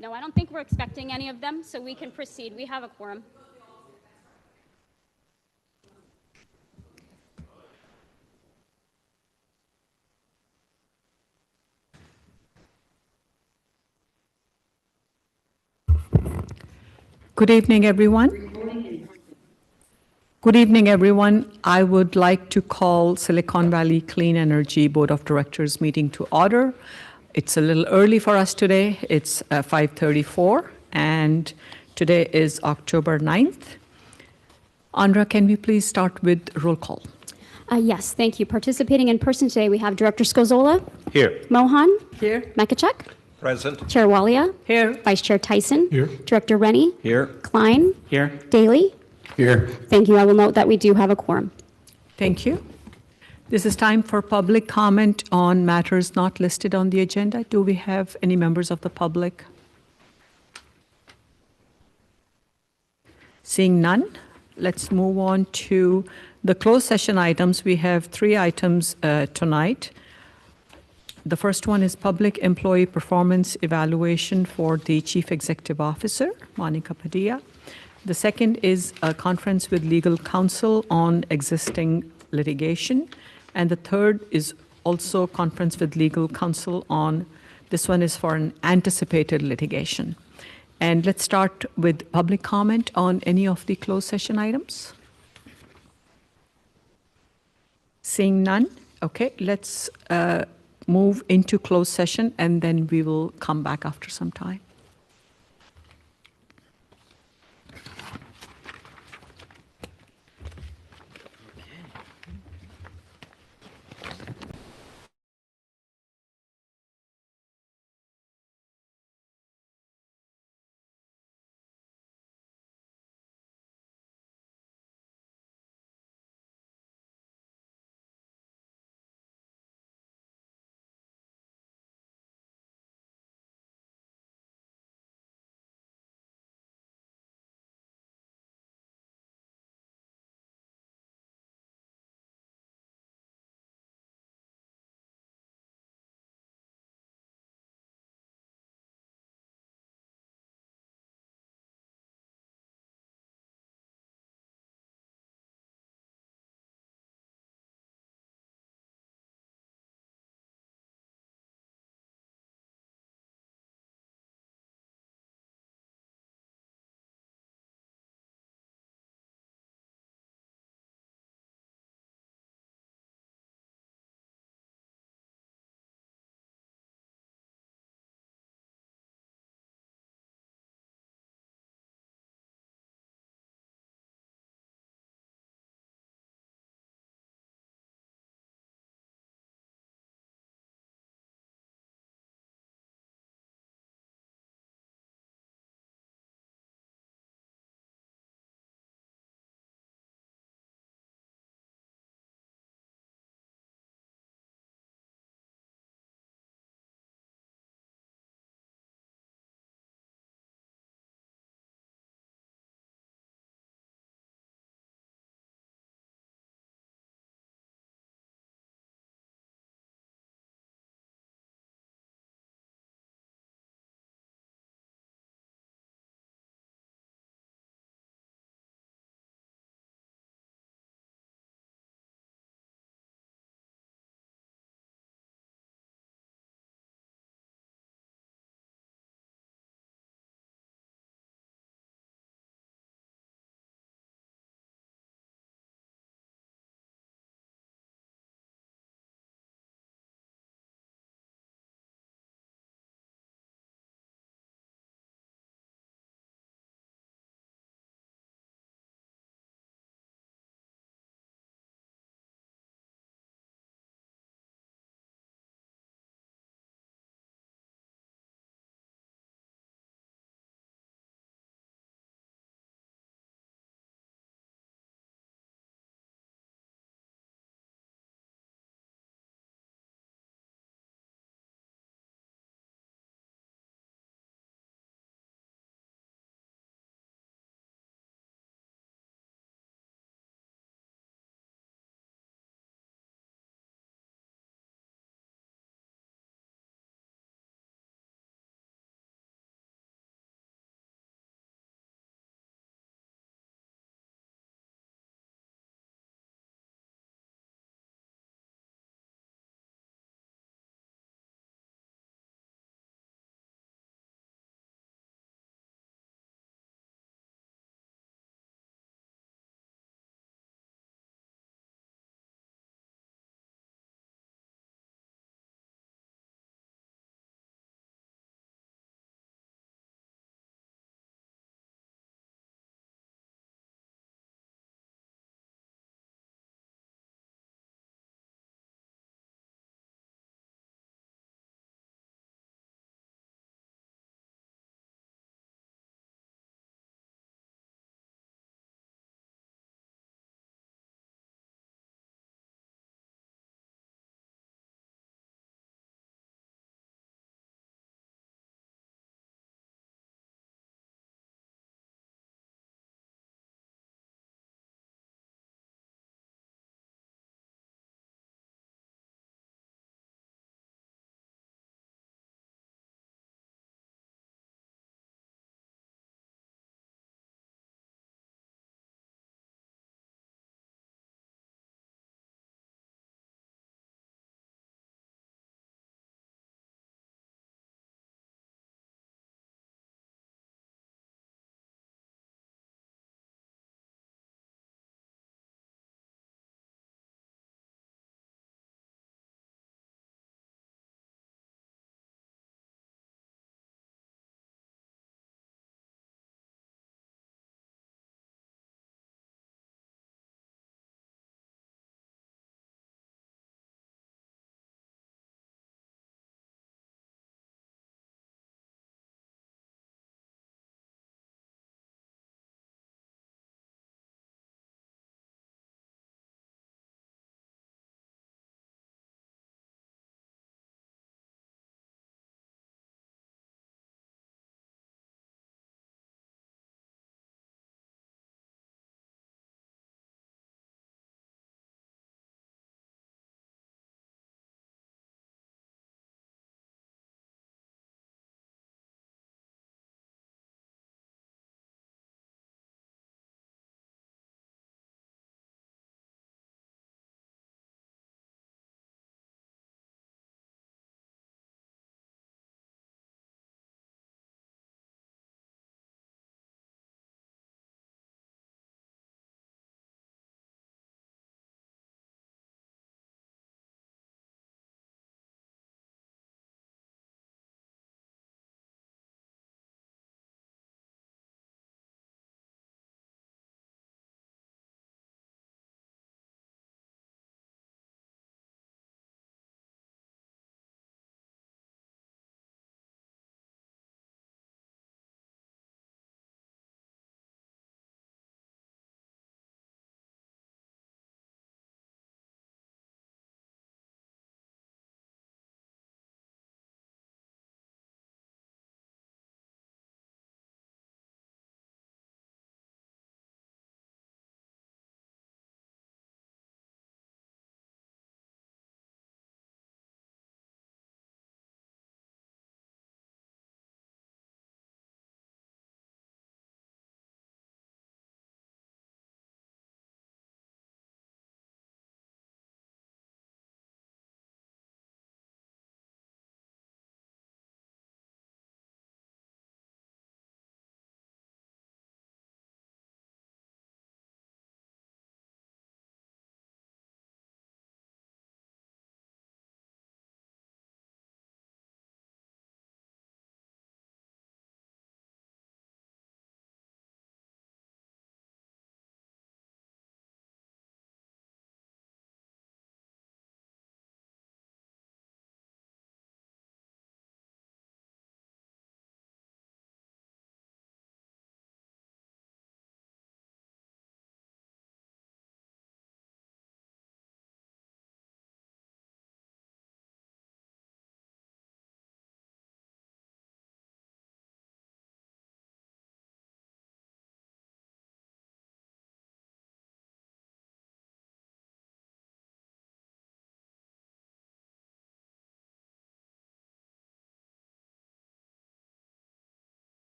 No, I don't think we're expecting any of them, so we can proceed. We have a quorum. Good evening, everyone. Good evening, everyone. I would like to call Silicon Valley Clean Energy Board of Directors meeting to order. It's a little early for us today. It's 5:34, and today is October 9th. Andra, can we please start with roll call? Yes, thank you. Participating in person today, we have Director Scozola. Here. Mohan. Here. Mekachuk. Present. Chair Walia. Here. Vice Chair Tyson. Here. Director Rennie. Here. Klein. Here. Daly. Here. Thank you. I will note that we do have a quorum. Thank you. This is time for public comment on matters not listed on the agenda. Do we have any members of the public? Seeing none, let's move on to the closed session items. We have 3 items tonight. The first one is public employee performance evaluation for the Chief Executive Officer, Monica Padilla. The second is a conference with legal counsel on existing litigation. And the third is also conference with legal counsel on, this one is for an anticipated litigation. And let's start with public comment on any of the closed session items. Seeing none, okay, let's move into closed session and then we will come back after some time.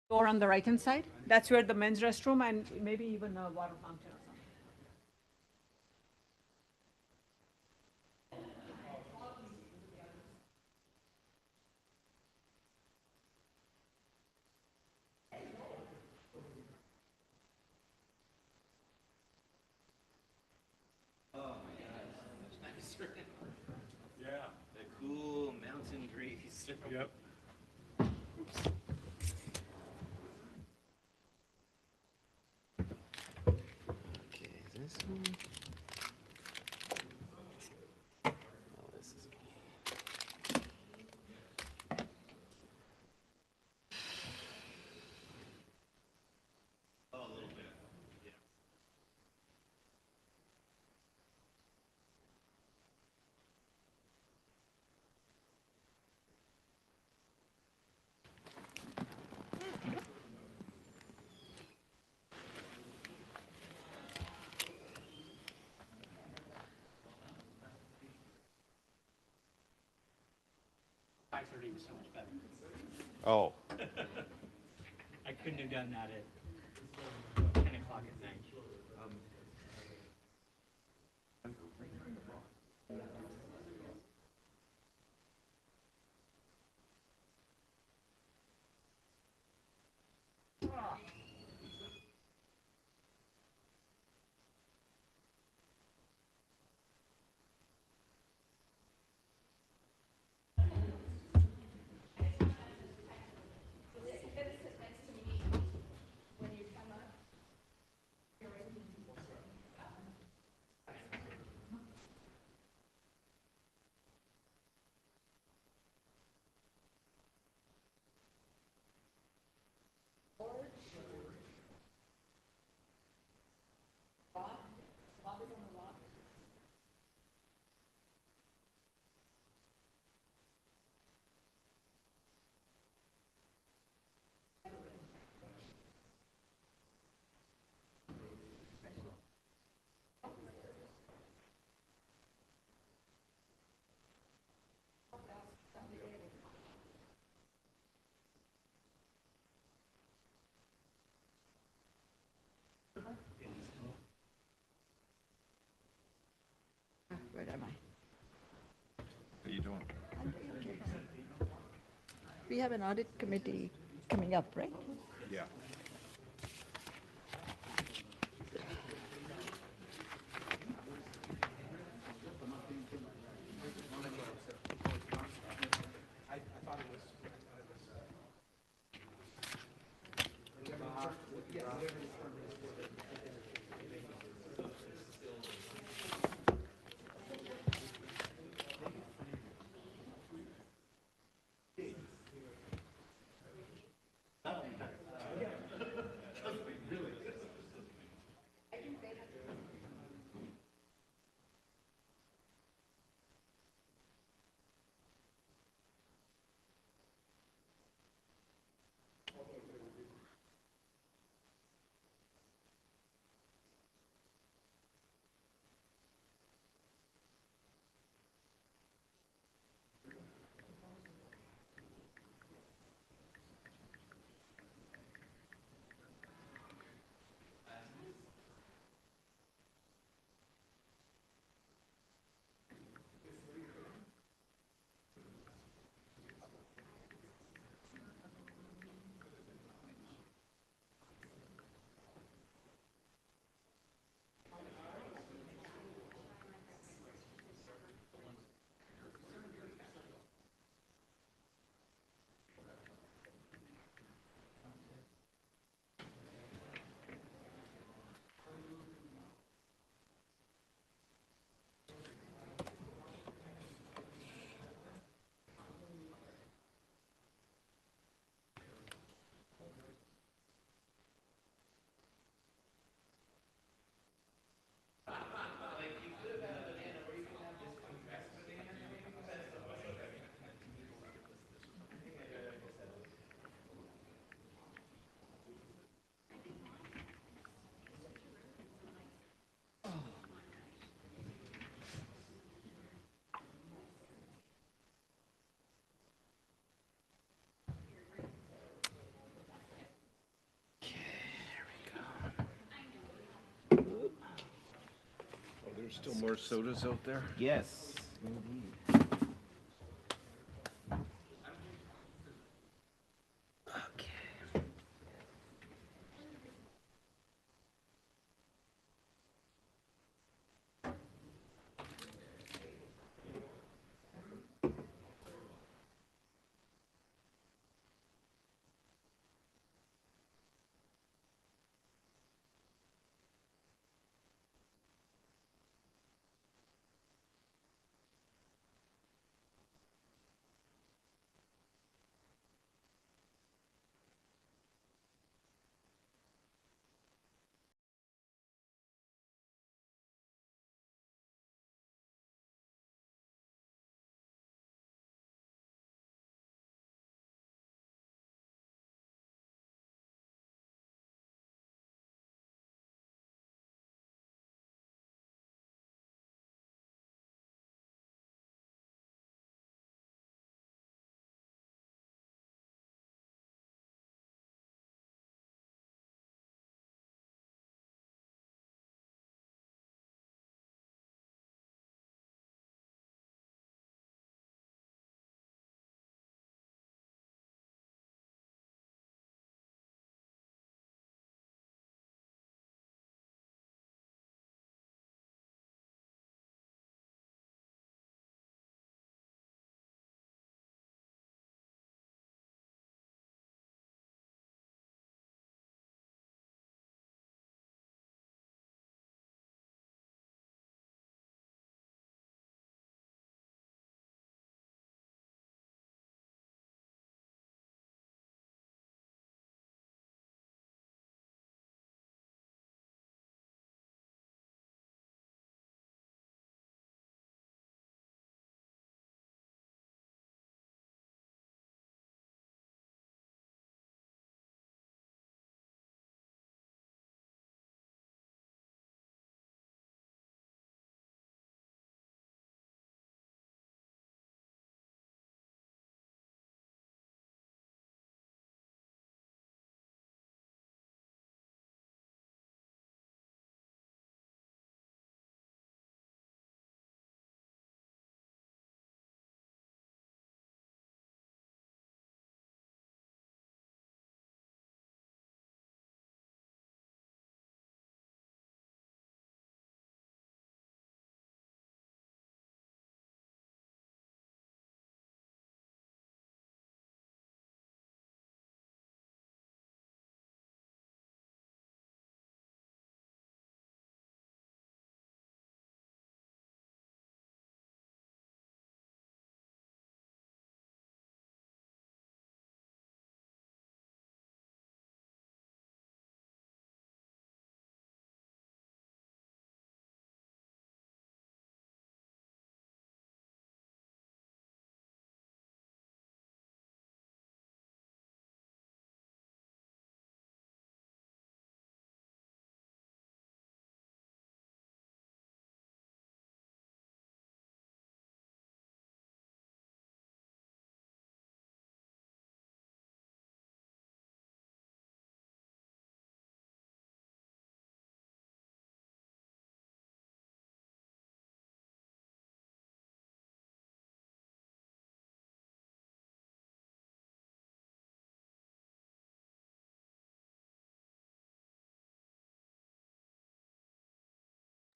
Door on the right-hand side. That's where the men's restroom and maybe even a water fountain or something. Yeah. The cool mountain breeze. Yep. Okay, this one. Oh, this is me. Oh, a little bit. Yeah. was so much better. Oh. I couldn't have done that at 10 o'clock at night. Where am I? How you doing? We have an audit committee coming up, right? Yeah. There's still more sodas out there? Yes, indeed. Okay.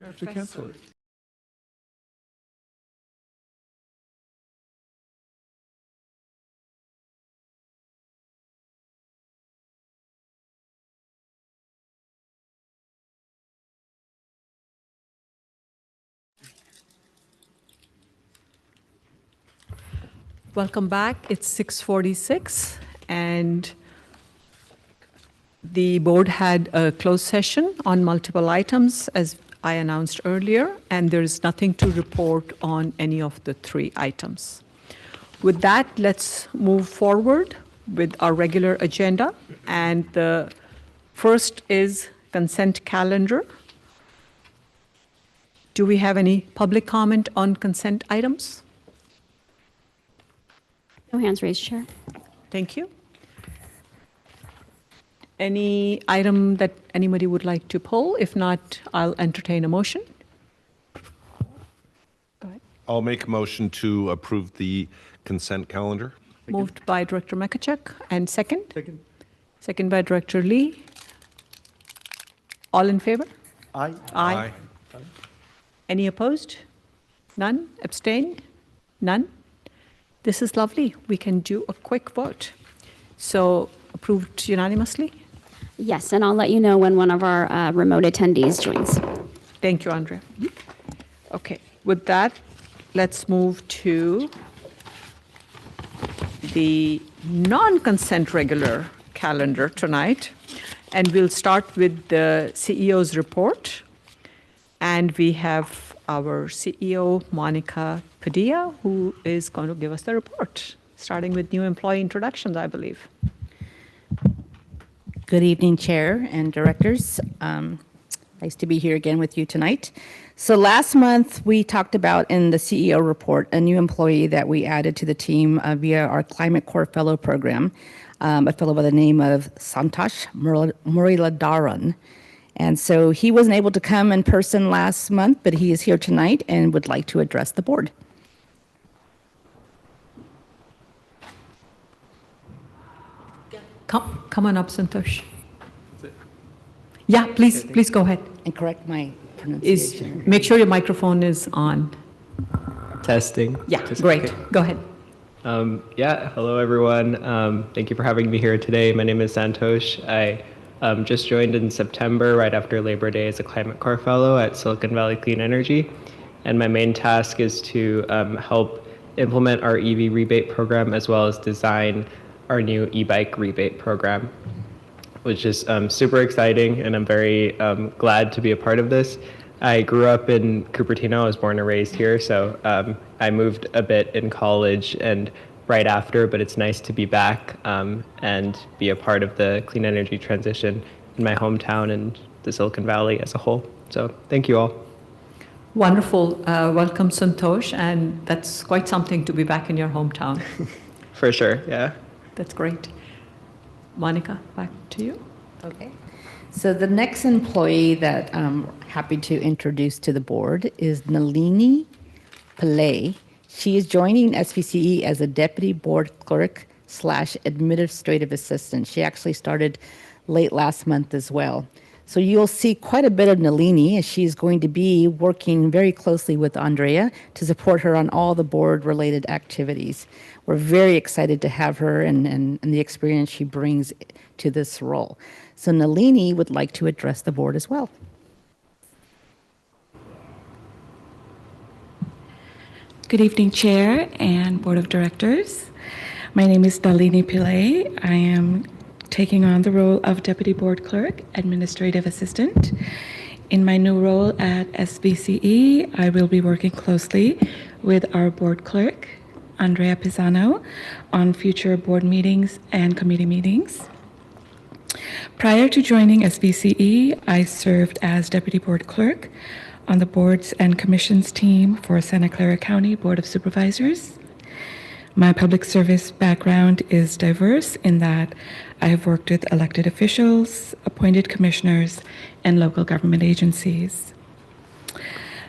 You have to cancel it. Welcome back. It's 6:46, and the board had a closed session on multiple items, as I announced earlier, and there is nothing to report on any of the three items. With that, let's move forward with our regular agenda, and the first is consent calendar. Do we have any public comment on consent items? No hands raised, Chair. Thank you. Any item that anybody would like to pull? If not, I'll entertain a motion. I'll make a motion to approve the consent calendar. Moved by Director Makachuk, and second? Second. Second by Director Lee. All in favor? Aye. Aye. Any opposed? None? Abstain? None? This is lovely. We can do a quick vote. So approved unanimously? Yes, and I'll let you know when one of our remote attendees joins. Thank you, Andrea. Okay, with that, let's move to the non-consent regular calendar tonight. And we'll start with the CEO's report. And we have our CEO, Monica Padilla, who is going to give us the report, starting with new employee introductions, I believe. Good evening, Chair and Directors. Nice to be here again with you tonight. So last month, we talked about in the CEO report a new employee that we added to the team via our Climate Corps Fellow program, a fellow by the name of Santosh Muralidharan. And so he wasn't able to come in person last month, but he is here tonight and would like to address the board. Come on up, Santosh. Yeah, please go ahead. And correct my pronunciation. Make sure your microphone is on. Testing. Yeah, Testing. great. Okay. Go ahead. Hello everyone. Thank you for having me here today. My name is Santosh. I just joined in September, right after Labor Day, as a Climate Corps Fellow at Silicon Valley Clean Energy. And my main task is to help implement our EV rebate program as well as design our new e-bike rebate program, which is super exciting, and I'm very glad to be a part of this. I grew up in Cupertino. I was born and raised here, so I moved a bit in college and right after, but it's nice to be back and be a part of the clean energy transition in my hometown and the Silicon Valley as a whole. So thank you all. Wonderful. Welcome, Santosh. And that's quite something to be back in your hometown. For sure, yeah. That's great. Monica, back to you. Okay. So the next employee that I'm happy to introduce to the board is Nalini Pillai. She is joining SVCE as a deputy board clerk / administrative assistant. She actually started late last month as well. So you'll see quite a bit of Nalini, as she's going to be working very closely with Andrea to support her on all the board-related activities. We're very excited to have her and the experience she brings to this role. So Nalini would like to address the board as well. Good evening, Chair and Board of Directors. My name is Nalini Pillai. I am taking on the role of Deputy Board Clerk, Administrative Assistant. In my new role at SVCE, I will be working closely with our Board Clerk, Andrea Pisano, on future board meetings and committee meetings. Prior to joining SVCE, I served as Deputy Board Clerk on the Boards and Commissions team for Santa Clara County Board of Supervisors. My public service background is diverse in that I have worked with elected officials, appointed commissioners, and local government agencies.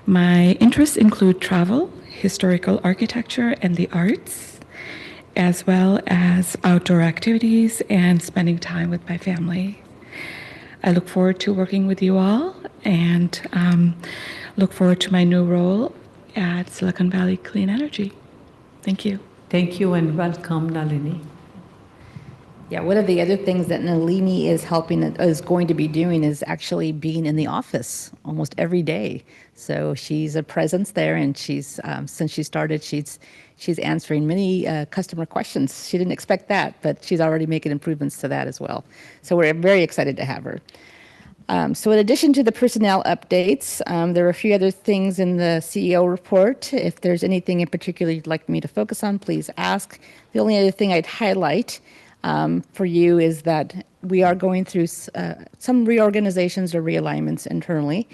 My interests include travel, historical architecture, and the arts, as well as outdoor activities and spending time with my family. I look forward to working with you all and look forward to my new role at Silicon Valley Clean Energy. Thank you. Thank you and welcome, Nalini. Yeah, one of the other things that Nalini is going to be doing is actually being in the office almost every day. So she's a presence there, and she's since she started, she's answering many customer questions. She didn't expect that, but she's already making improvements to that as well. So we're very excited to have her. So in addition to the personnel updates, there are a few other things in the CEO report. If there's anything in particular you'd like me to focus on, please ask. The only other thing I'd highlight for you is that we are going through some reorganizations or realignments internally,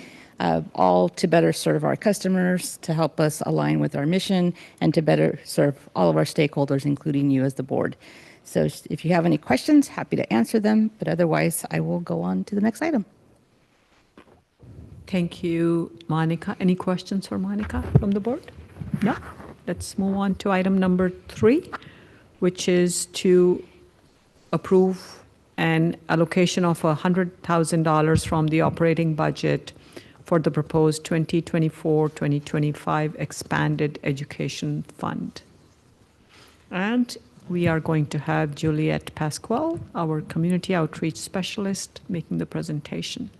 all to better serve our customers, to help us align with our mission, and to better serve all of our stakeholders, including you as the board. So if you have any questions, happy to answer them, but otherwise I will go on to the next item. Thank you, Monica. Any questions for Monica from the board? Yeah, let's move on to item number 3, which is to approve an allocation of $100,000 from the operating budget for the proposed 2024-2025 expanded education fund. And we are going to have Juliette Pasquale, our community outreach specialist, making the presentation.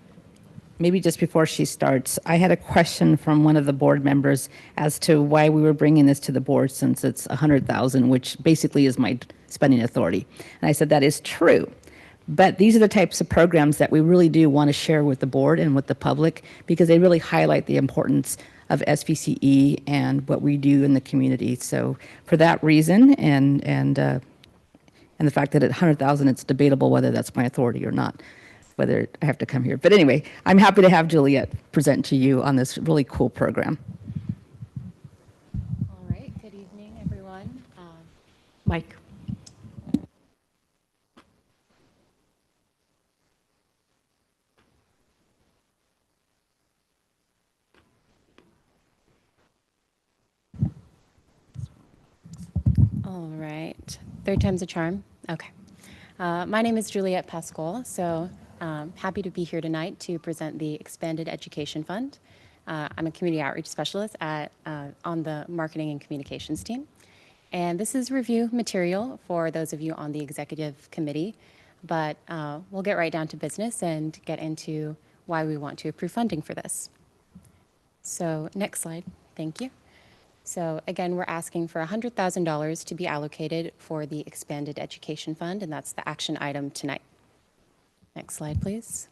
Maybe just before she starts, I had a question from one of the board members as to why we were bringing this to the board since it's $100,000, which basically is my spending authority. And I said that is true. But these are the types of programs that we really do want to share with the board and with the public because they really highlight the importance of SVCE and what we do in the community. So for that reason and the fact that at 100,000 it's debatable whether that's my authority or not, whether I have to come here. But anyway, I'm happy to have Juliette present to you on this really cool program. All right, good evening, everyone. Mike. All right, third time's a charm. Okay. My name is Juliette Pasquale, so happy to be here tonight to present the Expanded Education Fund. I'm a community outreach specialist on the marketing and communications team. And this is review material for those of you on the executive committee, but we'll get right down to business and get into why we want to approve funding for this. So next slide, thank you. So again, we're asking for $100,000 to be allocated for the Expanded Education Fund, and that's the action item tonight. Next slide, please.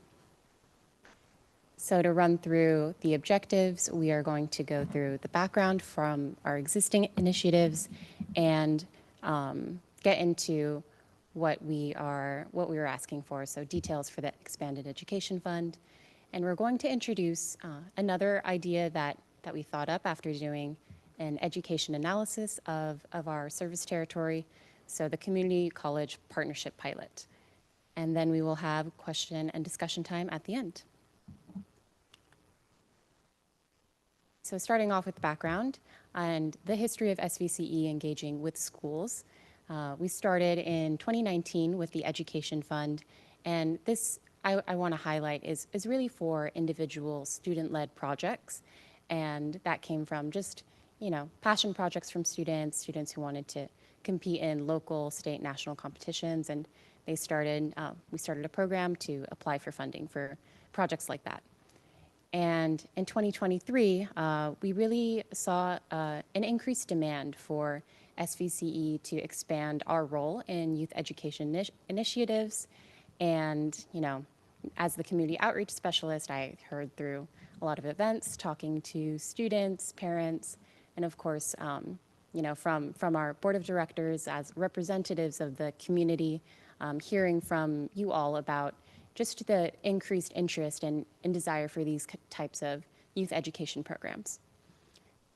So to run through the objectives, we are going to go through the background from our existing initiatives and get into what we were asking for, so details for the Expanded Education Fund. And we're going to introduce another idea that we thought up after doing an education analysis of our service territory, so the Community College Partnership Pilot. And then we will have question and discussion time at the end. So starting off with background and the history of SVCE engaging with schools. We started in 2019 with the Education Fund, and this I want to highlight is really for individual student-led projects, and that came from just passion projects from students who wanted to compete in local, state, national competitions, and we started a program to apply for funding for projects like that. And in 2023, we really saw an increased demand for SVCE to expand our role in youth education initiatives. And, as the community outreach specialist, I heard through a lot of events, talking to students, parents, and of course, from our board of directors as representatives of the community, hearing from you all about just the increased interest and desire for these types of youth education programs.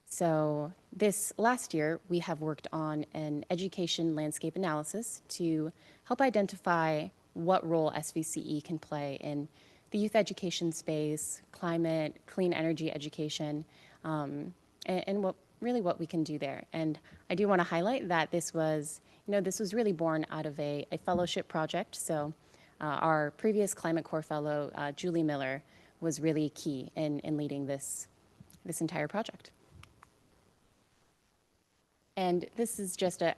So this last year, we have worked on an education landscape analysis to help identify what role SVCE can play in the youth education space, climate, clean energy education, and what we can do there. And I do want to highlight that this was really born out of a fellowship project. So our previous Climate Corps fellow, Julie Miller, was really key in leading this entire project. And this is just a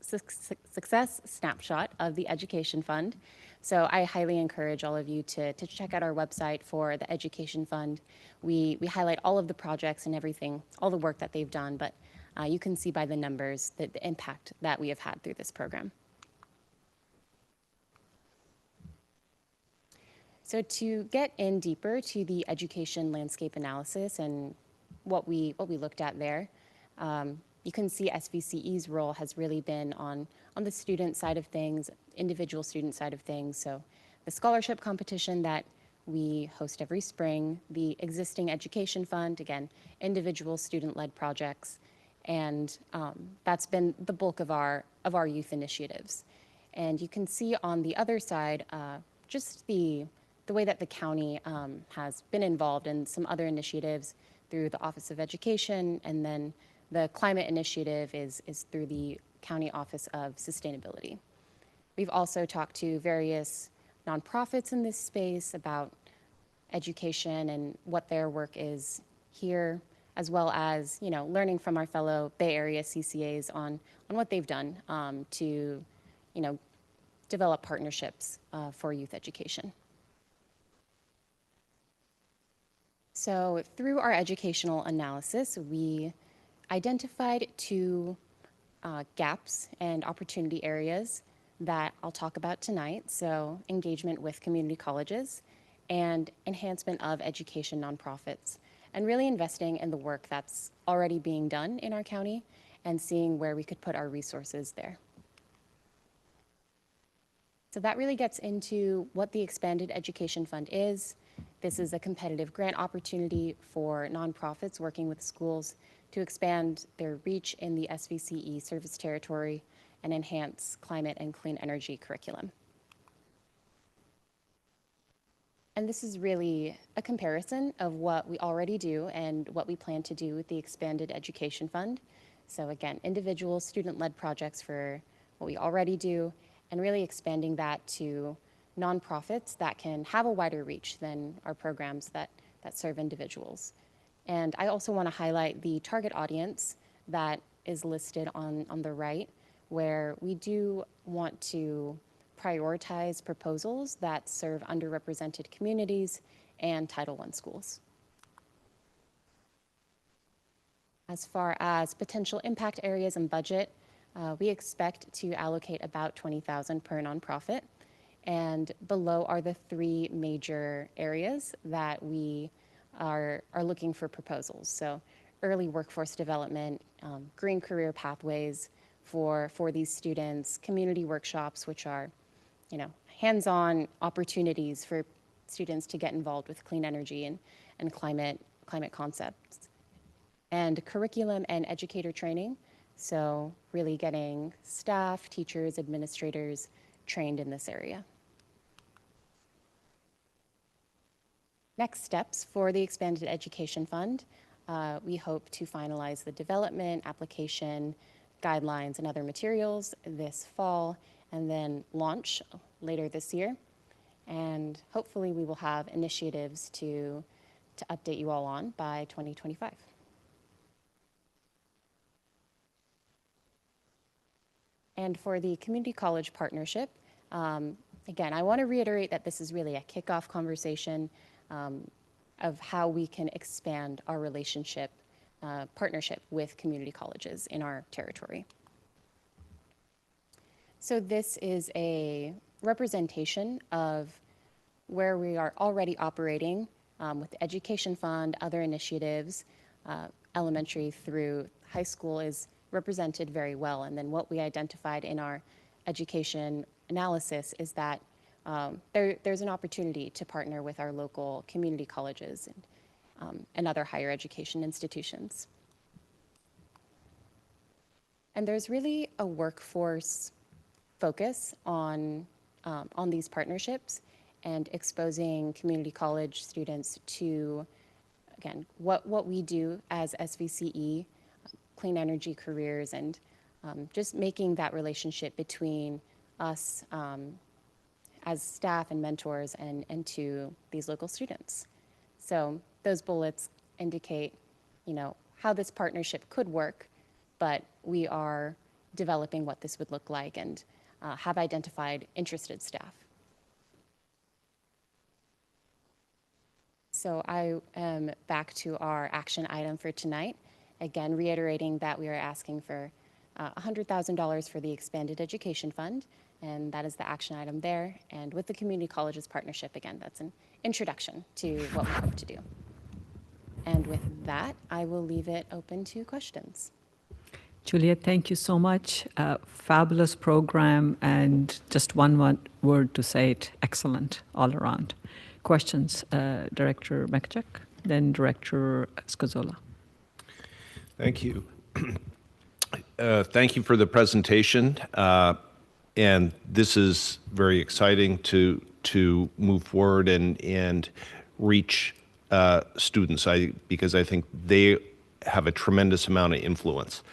success snapshot of the Education Fund. So I highly encourage all of you to check out our website for the Education Fund. We highlight all of the projects and everything, all the work that they've done, but you can see by the numbers the impact that we have had through this program. So to get in deeper to the education landscape analysis and what we looked at there, you can see SVCE's role has really been on the student side of things, individual student side of things. So the scholarship competition that we host every spring, the existing education fund, again, individual student-led projects, and that's been the bulk of our youth initiatives. And you can see on the other side, just the way that the county has been involved in some other initiatives through the Office of Education and then the climate initiative is through the County Office of Sustainability. We've also talked to various nonprofits in this space about education and what their work is here, as well as, you know, learning from our fellow Bay Area CCAs on what they've done to, you know, develop partnerships for youth education. So through our educational analysis, we identified two gaps and opportunity areas that I'll talk about tonight. So engagement with community colleges and enhancement of education nonprofits, and really investing in the work that's already being done in our county and seeing where we could put our resources there. So that really gets into what the Expanded Education Fund is. This is a competitive grant opportunity for nonprofits working with schools to expand their reach in the SVCE service territory and enhance climate and clean energy curriculum. And this is really a comparison of what we already do and what we plan to do with the Expanded Education Fund. So again, individual student-led projects for what we already do, and really expanding that to nonprofits that can have a wider reach than our programs that serve individuals. And I also want to highlight the target audience that is listed on the right, where we do want to prioritize proposals that serve underrepresented communities and Title I schools. As far as potential impact areas and budget, we expect to allocate about $20,000 per nonprofit. And below are the three major areas that we are looking for proposals. So early workforce development, green career pathways for these students, community workshops, which are, you know, hands-on opportunities for students to get involved with clean energy and climate concepts, and curriculum and educator training. So really getting staff, teachers, administrators trained in this area. Next steps for the Expanded Education Fund. We hope to finalize the development, application, guidelines, and other materials this fall, and then launch later this year. And hopefully we will have initiatives to update you all on by 2025. And for the community college partnership, again, I want to reiterate that this is really a kickoff conversation of how we can expand our relationship, partnership with community colleges in our territory. So this is a representation of where we are already operating with the Education Fund, other initiatives. Elementary through high school is represented very well. And then what we identified in our education analysis is that there's an opportunity to partner with our local community colleges and other higher education institutions. And there's really a workforce focus on these partnerships and exposing community college students to, again, what we do as SVCE, clean energy careers, and just making that relationship between us as staff and mentors and to these local students. So those bullets indicate, you know, how this partnership could work, but we are developing what this would look like and have identified interested staff. So I am back to our action item for tonight. Again, reiterating that we are asking for $100,000 for the Expanded Education Fund, and that is the action item there. And with the community colleges partnership, again, that's an introduction to what we hope to do. And with that, I will leave it open to questions. Juliet, thank you so much. Fabulous program, and just one word to say it, excellent all around. Questions, Director Mekchek, then Director Scazola. Thank you. Thank you for the presentation. And this is very exciting to move forward and reach students, because I think they have a tremendous amount of influence.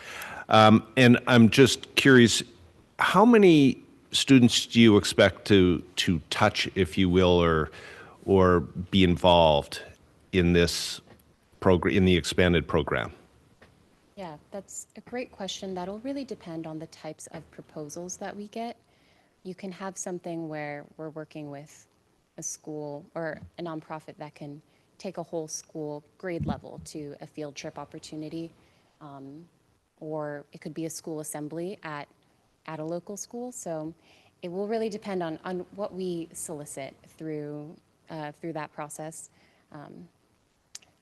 And I'm just curious, how many students do you expect to touch, if you will, or be involved in this program, in the expanded program? Yeah, that's a great question. That'll really depend on the types of proposals that we get. You can have something where we're working with a school or a nonprofit that can take a whole school grade level to a field trip opportunity. Or it could be a school assembly at a local school. So it will really depend on what we solicit through that process.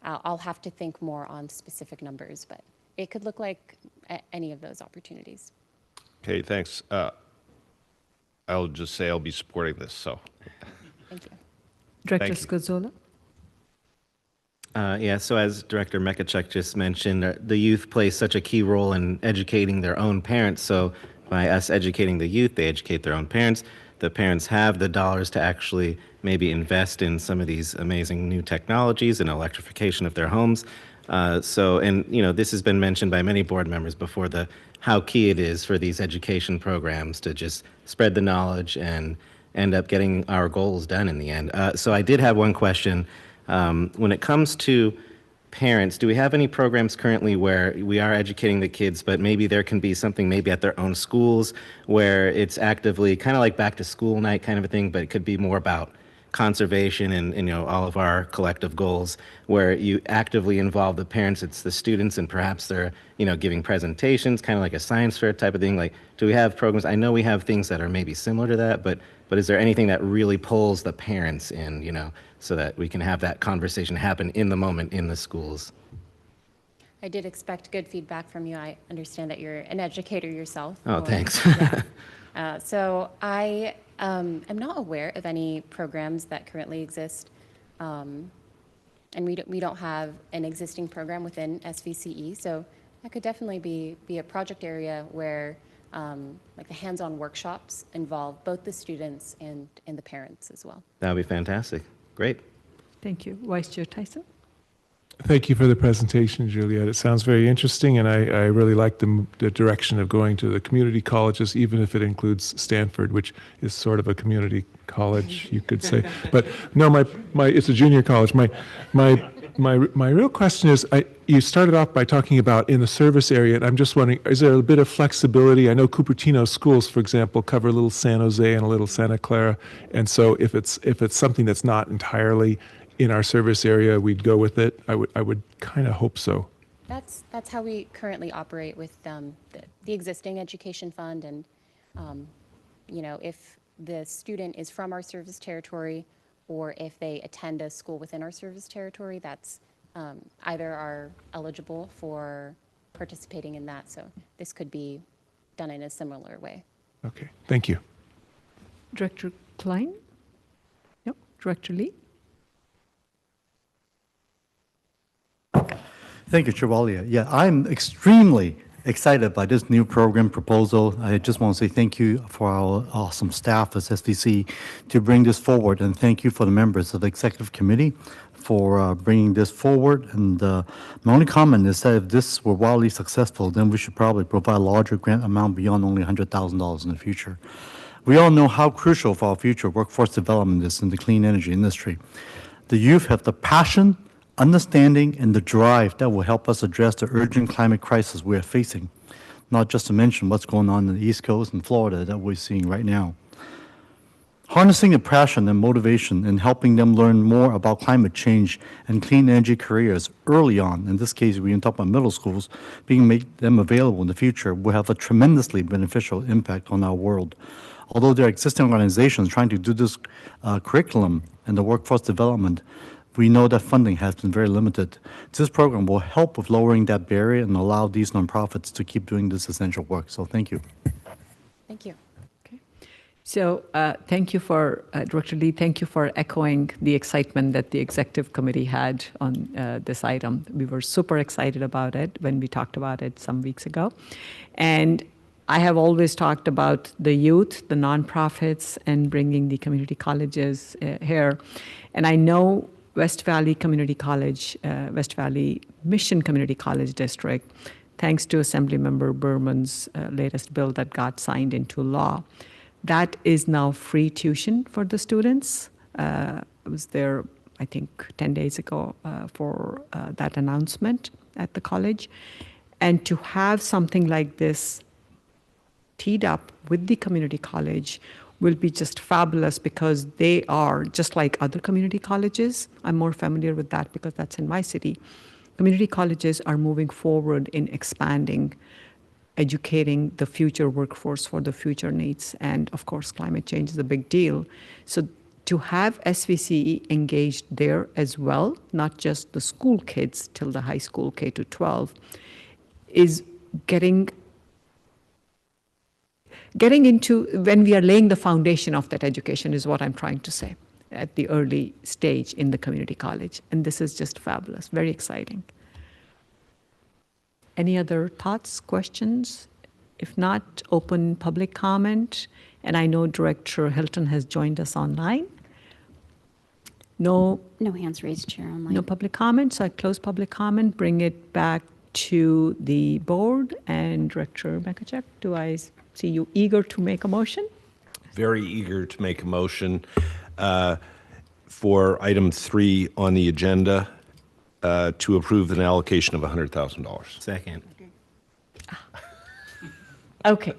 I'll have to think more on specific numbers, but it could look like any of those opportunities. Okay, thanks. I'll just say I'll be supporting this, so. Thank you. Director Thank you. Scozola? Yeah, so as Director Mekachuk just mentioned, the youth play such a key role in educating their own parents. So by us educating the youth, they educate their own parents. The parents have the dollars to actually maybe invest in some of these amazing new technologies and electrification of their homes. And this has been mentioned by many board members before, how key it is for these education programs to just spread the knowledge and end up getting our goals done in the end. So I did have one question. When it comes to parents, do we have any programs currently where we are educating the kids, but maybe there can be something maybe at their own schools where it's actively kind of like back to school night kind of a thing, but it could be more about conservation and all of our collective goals, where you actively involve the parents, it's the students, and perhaps they're giving presentations, kind of like a science fair type of thing. Like, do we have programs? I know we have things that are maybe similar to that, but is there anything that really pulls the parents in, so that we can have that conversation happen in the moment in the schools? I did expect good feedback from you. I understand that you're an educator yourself. Oh, thanks. Yeah. So I am not aware of any programs that currently exist, and we don't have an existing program within SVCE. So that could definitely be a project area where like the hands-on workshops involve both the students and the parents as well. That would be fantastic. Great. Thank you. Vice Chair Tyson? Thank you for the presentation, Juliet. It sounds very interesting, and I really like the direction of going to the community colleges, even if it includes Stanford, which is sort of a community college, you could say. But no, it's a junior college. My real question is, you started off by talking about in the service area, and I'm just wondering, is there a bit of flexibility? I know Cupertino schools, for example, cover a little San Jose and a little Santa Clara, and so if it's something that's not entirely in our service area, we'd go with it. I would kind of hope so. That's how we currently operate with the existing education fund, and if the student is from our service territory, or if they attend a school within our service territory, that's either are eligible for participating in that. So this could be done in a similar way. Okay, thank you. Director Klein? Yep. Director Lee? Thank you, Chevalier. Yeah, I'm extremely excited by this new program proposal. I just want to say thank you for our awesome staff at SVC to bring this forward, and thank you for the members of the executive committee for bringing this forward. And my only comment is that if this were wildly successful, then we should probably provide a larger grant amount beyond only $100,000 in the future. We all know how crucial for our future workforce development is in the clean energy industry. The youth have the passion, understanding, and the drive that will help us address the urgent climate crisis we are facing, not just to mention what's going on in the East Coast and Florida that we're seeing right now. Harnessing the passion and motivation and helping them learn more about climate change and clean energy careers early on, in this case we talk about middle schools, being made them available in the future will have a tremendously beneficial impact on our world. Although there are existing organizations trying to do this curriculum and the workforce development, we know that funding has been very limited. This program will help with lowering that barrier and allow these nonprofits to keep doing this essential work. So thank you. Thank you. Okay. So thank you for, Director Lee, thank you for echoing the excitement that the executive committee had on this item. We were super excited about it when we talked about it some weeks ago. And I have always talked about the youth, the nonprofits, and bringing the community colleges here. And I know West Valley Community College, West Valley Mission Community College District, thanks to Assemblymember Berman's latest bill that got signed into law. That is now free tuition for the students. I was there, I think, 10 days ago for that announcement at the college. And to have something like this teed up with the community college will be just fabulous because they are just like other community colleges. I'm more familiar with that because that's in my city. Community colleges are moving forward in expanding, educating the future workforce for the future needs. And of course, climate change is a big deal. So to have SVCE engaged there as well, not just the school kids till the high school K to 12, is getting into when we are laying the foundation of that education is what I'm trying to say at the early stage in the community college. And this is just fabulous, very exciting. Any other thoughts, questions? If not, open public comment. And I know Director Hilton has joined us online. No hands raised, Chair, online. No public comment, so I close public comment, bring it back to the board. And Director Makachek, do I see you eager to make a motion? Very eager to make a motion for item 3 on the agenda to approve an allocation of $100,000. Second. Okay.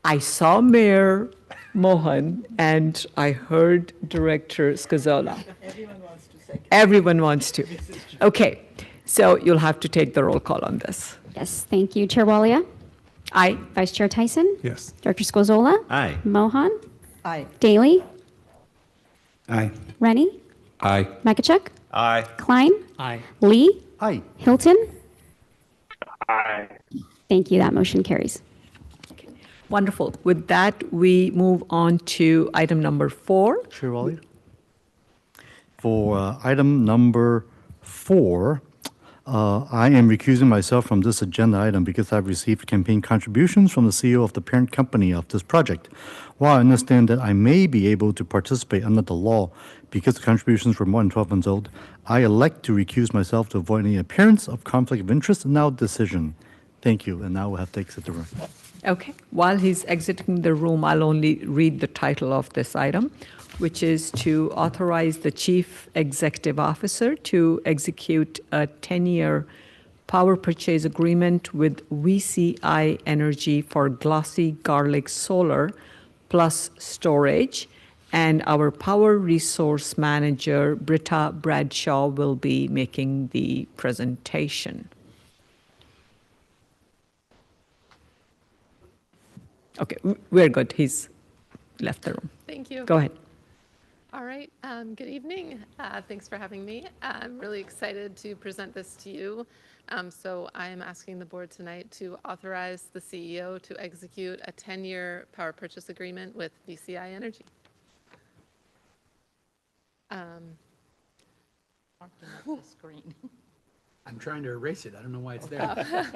I saw Mayor Mohan and I heard Director Scazola. Everyone wants to second. Everyone wants to. Okay, so you'll have to take the roll call on this. Yes, thank you. Chair Walia? Aye. Vice Chair Tyson? Yes. Director Scozola? Aye. Mohan? Aye. Daly? Aye. Rennie? Aye. Makachuk? Aye. Klein? Aye. Lee? Aye. Hilton? Aye. Thank you. That motion carries. Wonderful. With that, we move on to item number 4. Chair Walia? For item number 4, I am recusing myself from this agenda item because I've received campaign contributions from the CEO of the parent company of this project. While I understand that I may be able to participate under the law because the contributions were more than 12 months old, I elect to recuse myself to avoid any appearance of conflict of interest in our decision. Thank you, and now we'll have to exit the room. Okay. While he's exiting the room, I'll only read the title of this item, which is to authorize the Chief Executive Officer to execute a 10-year power purchase agreement with VCI Energy for Glossy Garlic Solar plus storage. And our Power Resource Manager, Britta Bradshaw, will be making the presentation. Okay, we're good. He's left the room. Thank you. Go ahead. All right. Good evening. Thanks for having me. I'm really excited to present this to you. So I'm asking the board tonight to authorize the CEO to execute a 10-year power purchase agreement with VCI Energy. Screen. I'm trying to erase it. I don't know why it's there.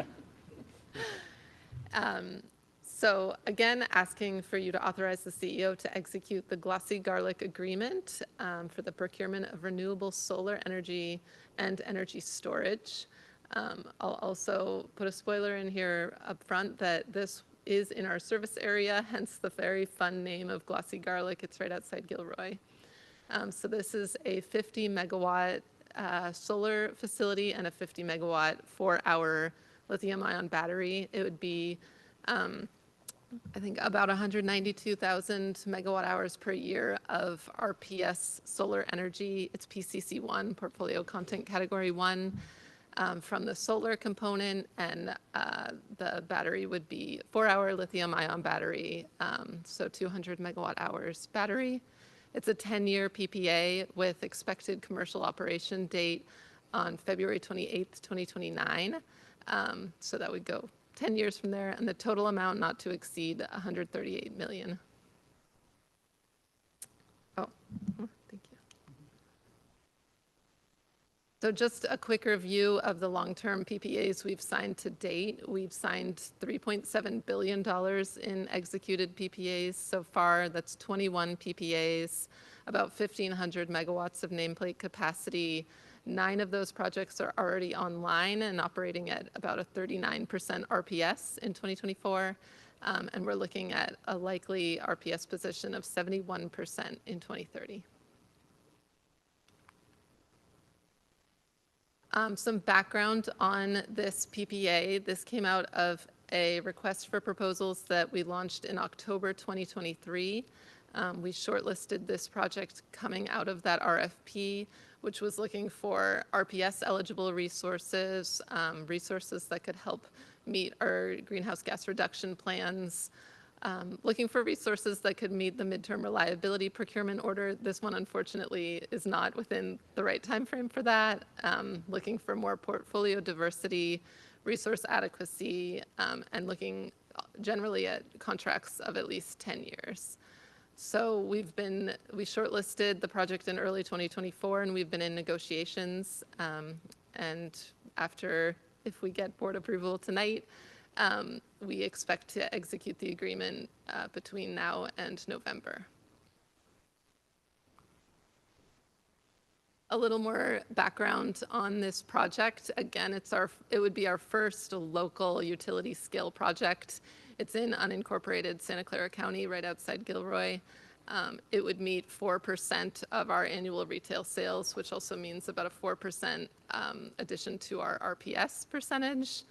So again, asking for you to authorize the CEO to execute the Glossy Garlic Agreement for the procurement of renewable solar energy and energy storage. I'll also put a spoiler in here up front that this is in our service area, hence the very fun name of Glossy Garlic. It's right outside Gilroy. So this is a 50 megawatt solar facility and a 50 megawatt 4-hour lithium ion battery. It would be I think about 192,000 megawatt hours per year of RPS solar energy. It's PCC1, Portfolio Content Category 1, from the solar component, and the battery would be 4-hour lithium ion battery, so 200 megawatt hours battery. It's a 10-year PPA with expected commercial operation date on February 28th, 2029. So that would go 10 years from there, and the total amount not to exceed $138 million. Oh, thank you. So just a quick review of the long-term PPAs we've signed to date. We've signed $3.7 billion in executed PPAs so far. That's 21 PPAs about 1,500 megawatts of nameplate capacity. 9 of those projects are already online and operating at about a 39% RPS in 2024. And we're looking at a likely RPS position of 71% in 2030. Some background on this PPA. This came out of a request for proposals that we launched in October 2023. We shortlisted this project coming out of that RFP, which was looking for RPS eligible resources, resources that could help meet our greenhouse gas reduction plans, looking for resources that could meet the midterm reliability procurement order. This one, unfortunately, is not within the right time frame for that. Looking for more portfolio diversity, resource adequacy, and looking generally at contracts of at least 10 years. So we shortlisted the project in early 2024, and we've been in negotiations. And after, if we get board approval tonight, we expect to execute the agreement between now and November. A little more background on this project. Again, it would be our first local utility scale project. It's in unincorporated Santa Clara County, right outside Gilroy. It would meet 4% of our annual retail sales, which also means about a 4% addition to our RPS percentage.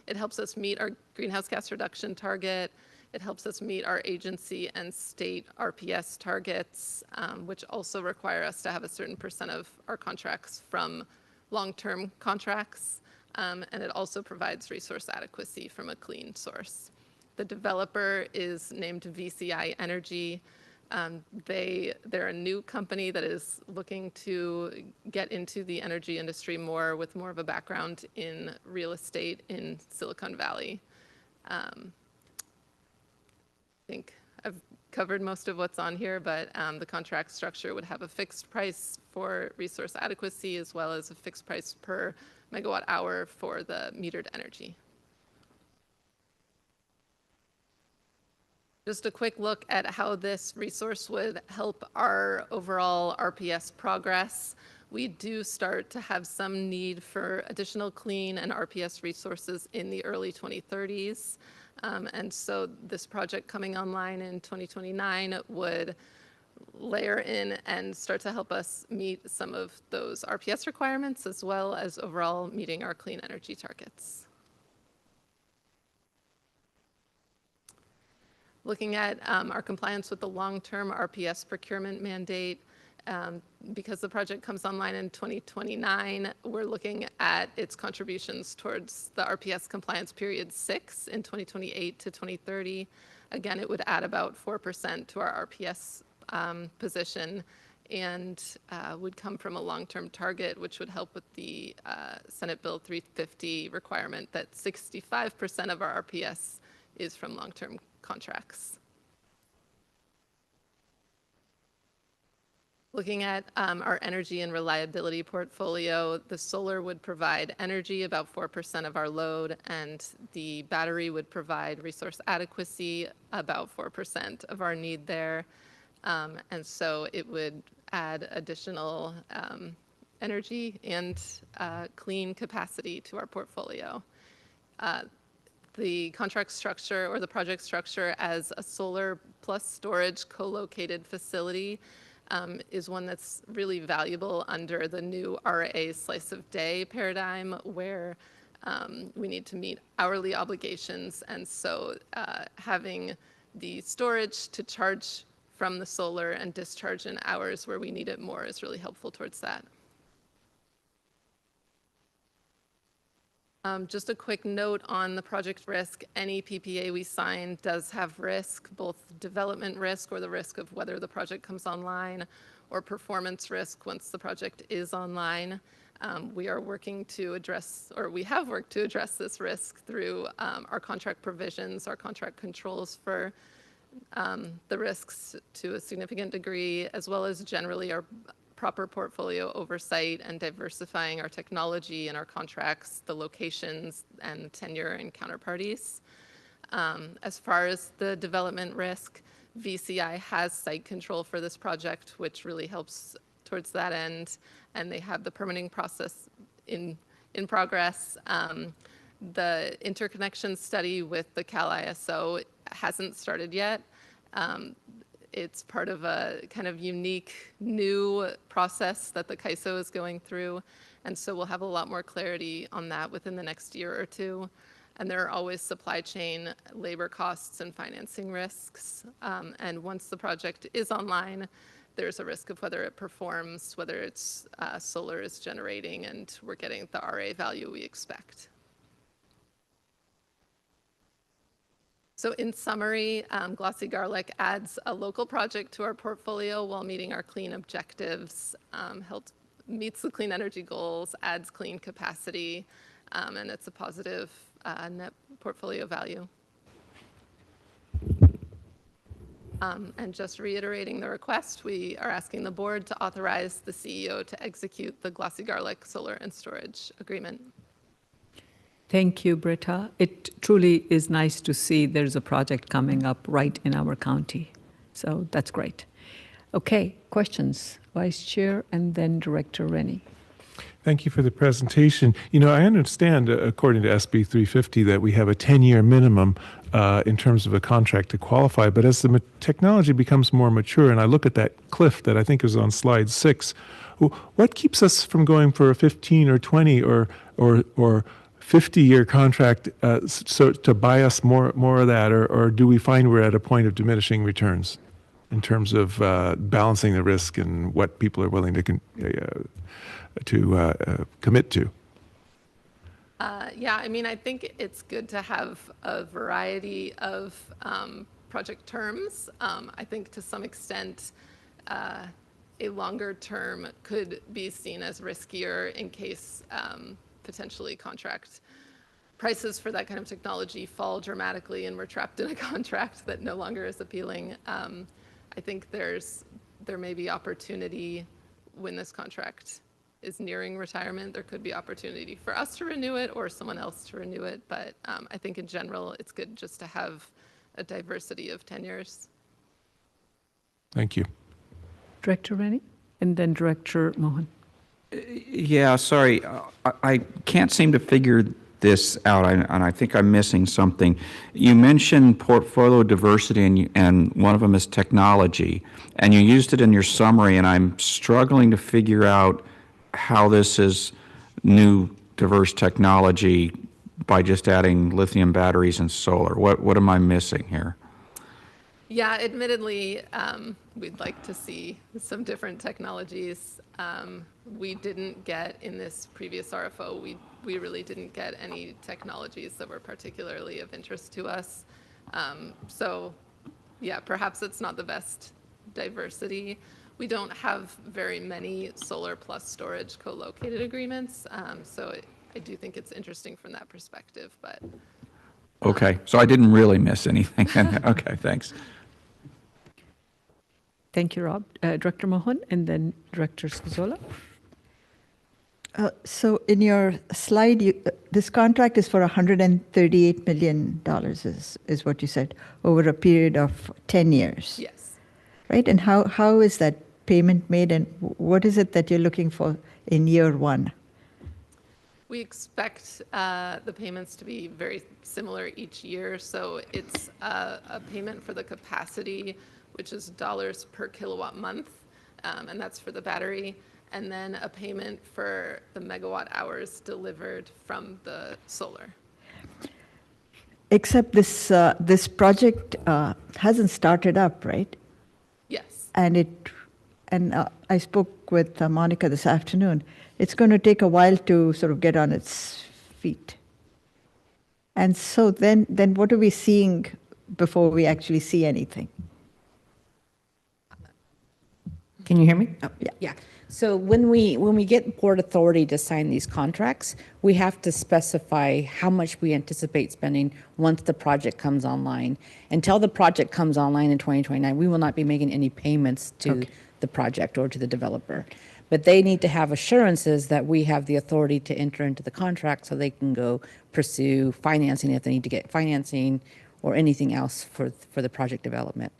It helps us meet our greenhouse gas reduction target. It helps us meet our agency and state RPS targets, which also require us to have a certain percent of our contracts from long-term contracts. And it also provides resource adequacy from a clean source. The developer is named VCI Energy. They're a new company that is looking to get into the energy industry more with more of a background in real estate in Silicon Valley. I think I've covered most of what's on here, but the contract structure would have a fixed price for resource adequacy as well as a fixed price per megawatt hour for the metered energy. Just a quick look at how this resource would help our overall RPS progress. We do start to have some need for additional clean and RPS resources in the early 2030s. And so this project coming online in 2029 would layer in and start to help us meet some of those RPS requirements as well as overall meeting our clean energy targets. Looking at our compliance with the long-term RPS procurement mandate, because the project comes online in 2029, we're looking at its contributions towards the RPS compliance period 6 in 2028 to 2030. Again, it would add about 4% to our RPS position and would come from a long-term target, which would help with the Senate Bill 350 requirement that 65% of our RPS is from long-term contracts. Looking at our energy and reliability portfolio, the solar would provide energy, about 4% of our load, and the battery would provide resource adequacy, about 4% of our need there. And so it would add additional energy and clean capacity to our portfolio. The contract structure or the project structure as a solar plus storage co-located facility is one that's really valuable under the new RA slice of day paradigm where we need to meet hourly obligations. And so having the storage to charge from the solar and discharge in hours where we need it more is really helpful towards that. Just a quick note on the project risk. Any PPA we sign does have risk, both development risk or the risk of whether the project comes online or performance risk once the project is online. We are working to address, or we have worked to address this risk through our contract provisions, our contract controls for the risks to a significant degree, as well as generally our proper portfolio oversight and diversifying our technology and our contracts, the locations and tenure and counterparties. As far as the development risk, VCI has site control for this project, which really helps towards that end, and they have the permitting process in progress. The interconnection study with the Cal ISO hasn't started yet. It's part of a kind of unique new process that the CAISO is going through, and so we'll have a lot more clarity on that within the next year or two. And there are always supply chain, labor costs, and financing risks. And once the project is online, there's a risk of whether it performs, whether it's solar is generating, and we're getting the RA value we expect. So in summary, Glossy Garlic adds a local project to our portfolio while meeting our clean objectives, meets the clean energy goals, adds clean capacity, and it's a positive net portfolio value. And just reiterating the request, we are asking the board to authorize the CEO to execute the Glossy Garlic solar and storage agreement. Thank you, Britta. It truly is nice to see there's a project coming up right in our county. So that's great. Okay, questions? Vice Chair and then Director Rennie. Thank you for the presentation. You know, I understand, according to SB 350, that we have a 10-year minimum in terms of a contract to qualify. But as the technology becomes more mature, and I look at that cliff that I think is on slide 6, what keeps us from going for a 15 or 20 or 50-year contract so to buy us more of that, or do we find we're at a point of diminishing returns in terms of balancing the risk and what people are willing to commit to? Yeah, I mean, I think it's good to have a variety of project terms. I think to some extent, a longer term could be seen as riskier in case potentially contract prices for that kind of technology fall dramatically and we're trapped in a contract that no longer is appealing. I think there may be opportunity when this contract is nearing retirement. There could be opportunity for us to renew it or someone else to renew it. But I think in general, it's good just to have a diversity of tenures. Thank you. Director Rennie and then Director Mohan. Yeah, sorry. I can't seem to figure this out, and I think I'm missing something. You mentioned portfolio diversity, and one of them is technology, and you used it in your summary, and I'm struggling to figure out how this is new diverse technology by just adding lithium batteries and solar. What am I missing here? Yeah, admittedly, we'd like to see some different technologies. We didn't get in this previous RFO, we really didn't get any technologies that were particularly of interest to us. So yeah, perhaps it's not the best diversity. We don't have very many solar plus storage co-located agreements. So I do think it's interesting from that perspective, but. Okay, so I didn't really miss anything. Okay, thanks. Thank you, Rob. Director Mohan and then Director Scazola. So in your slide, this contract is for $138 million, is what you said, over a period of 10 years. Yes. Right? And how is that payment made, and what is it that you're looking for in year one? We expect the payments to be very similar each year. So it's a payment for the capacity, which is dollars per kilowatt month, and that's for the battery, and then a payment for the megawatt hours delivered from the solar. Except this project hasn't started up, right? Yes. And I spoke with Monica this afternoon. It's going to take a while to sort of get on its feet. And so then what are we seeing before we actually see anything? Can you hear me? Oh, yeah. Yeah. So when we get board authority to sign these contracts, we have to specify how much we anticipate spending once the project comes online. Until the project comes online in 2029, we will not be making any payments to the project or to the developer. But they need to have assurances that we have the authority to enter into the contract so they can go pursue financing if they need to get financing or anything else for the project development.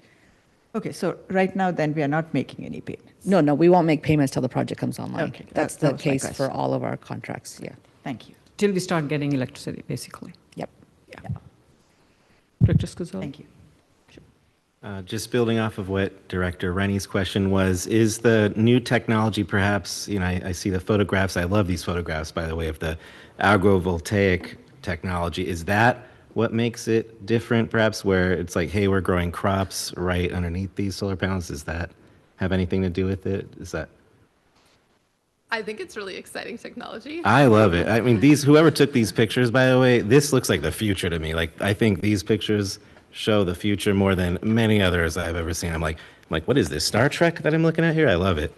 Okay, so right now then we are not making any payments. No, we won't make payments till the project comes online. Okay, That's that the was my case for question. all of our contracts, yeah. Thank you. Till we start getting electricity, basically. Yep. Director Scozzolo? Thank you. Just building off of what Director Rennie's question was, is the new technology perhaps, I see the photographs, I love these photographs, by the way, of the agrovoltaic technology. Is that what makes it different, perhaps, where it's like, hey, we're growing crops right underneath these solar panels? Does that have anything to do with it? I think it's really exciting technology. I love it. I mean, whoever took these pictures, by the way, this looks like the future to me. Like, I think these pictures show the future more than many others I've ever seen. I'm like, what is this, Star Trek that I'm looking at here? I love it.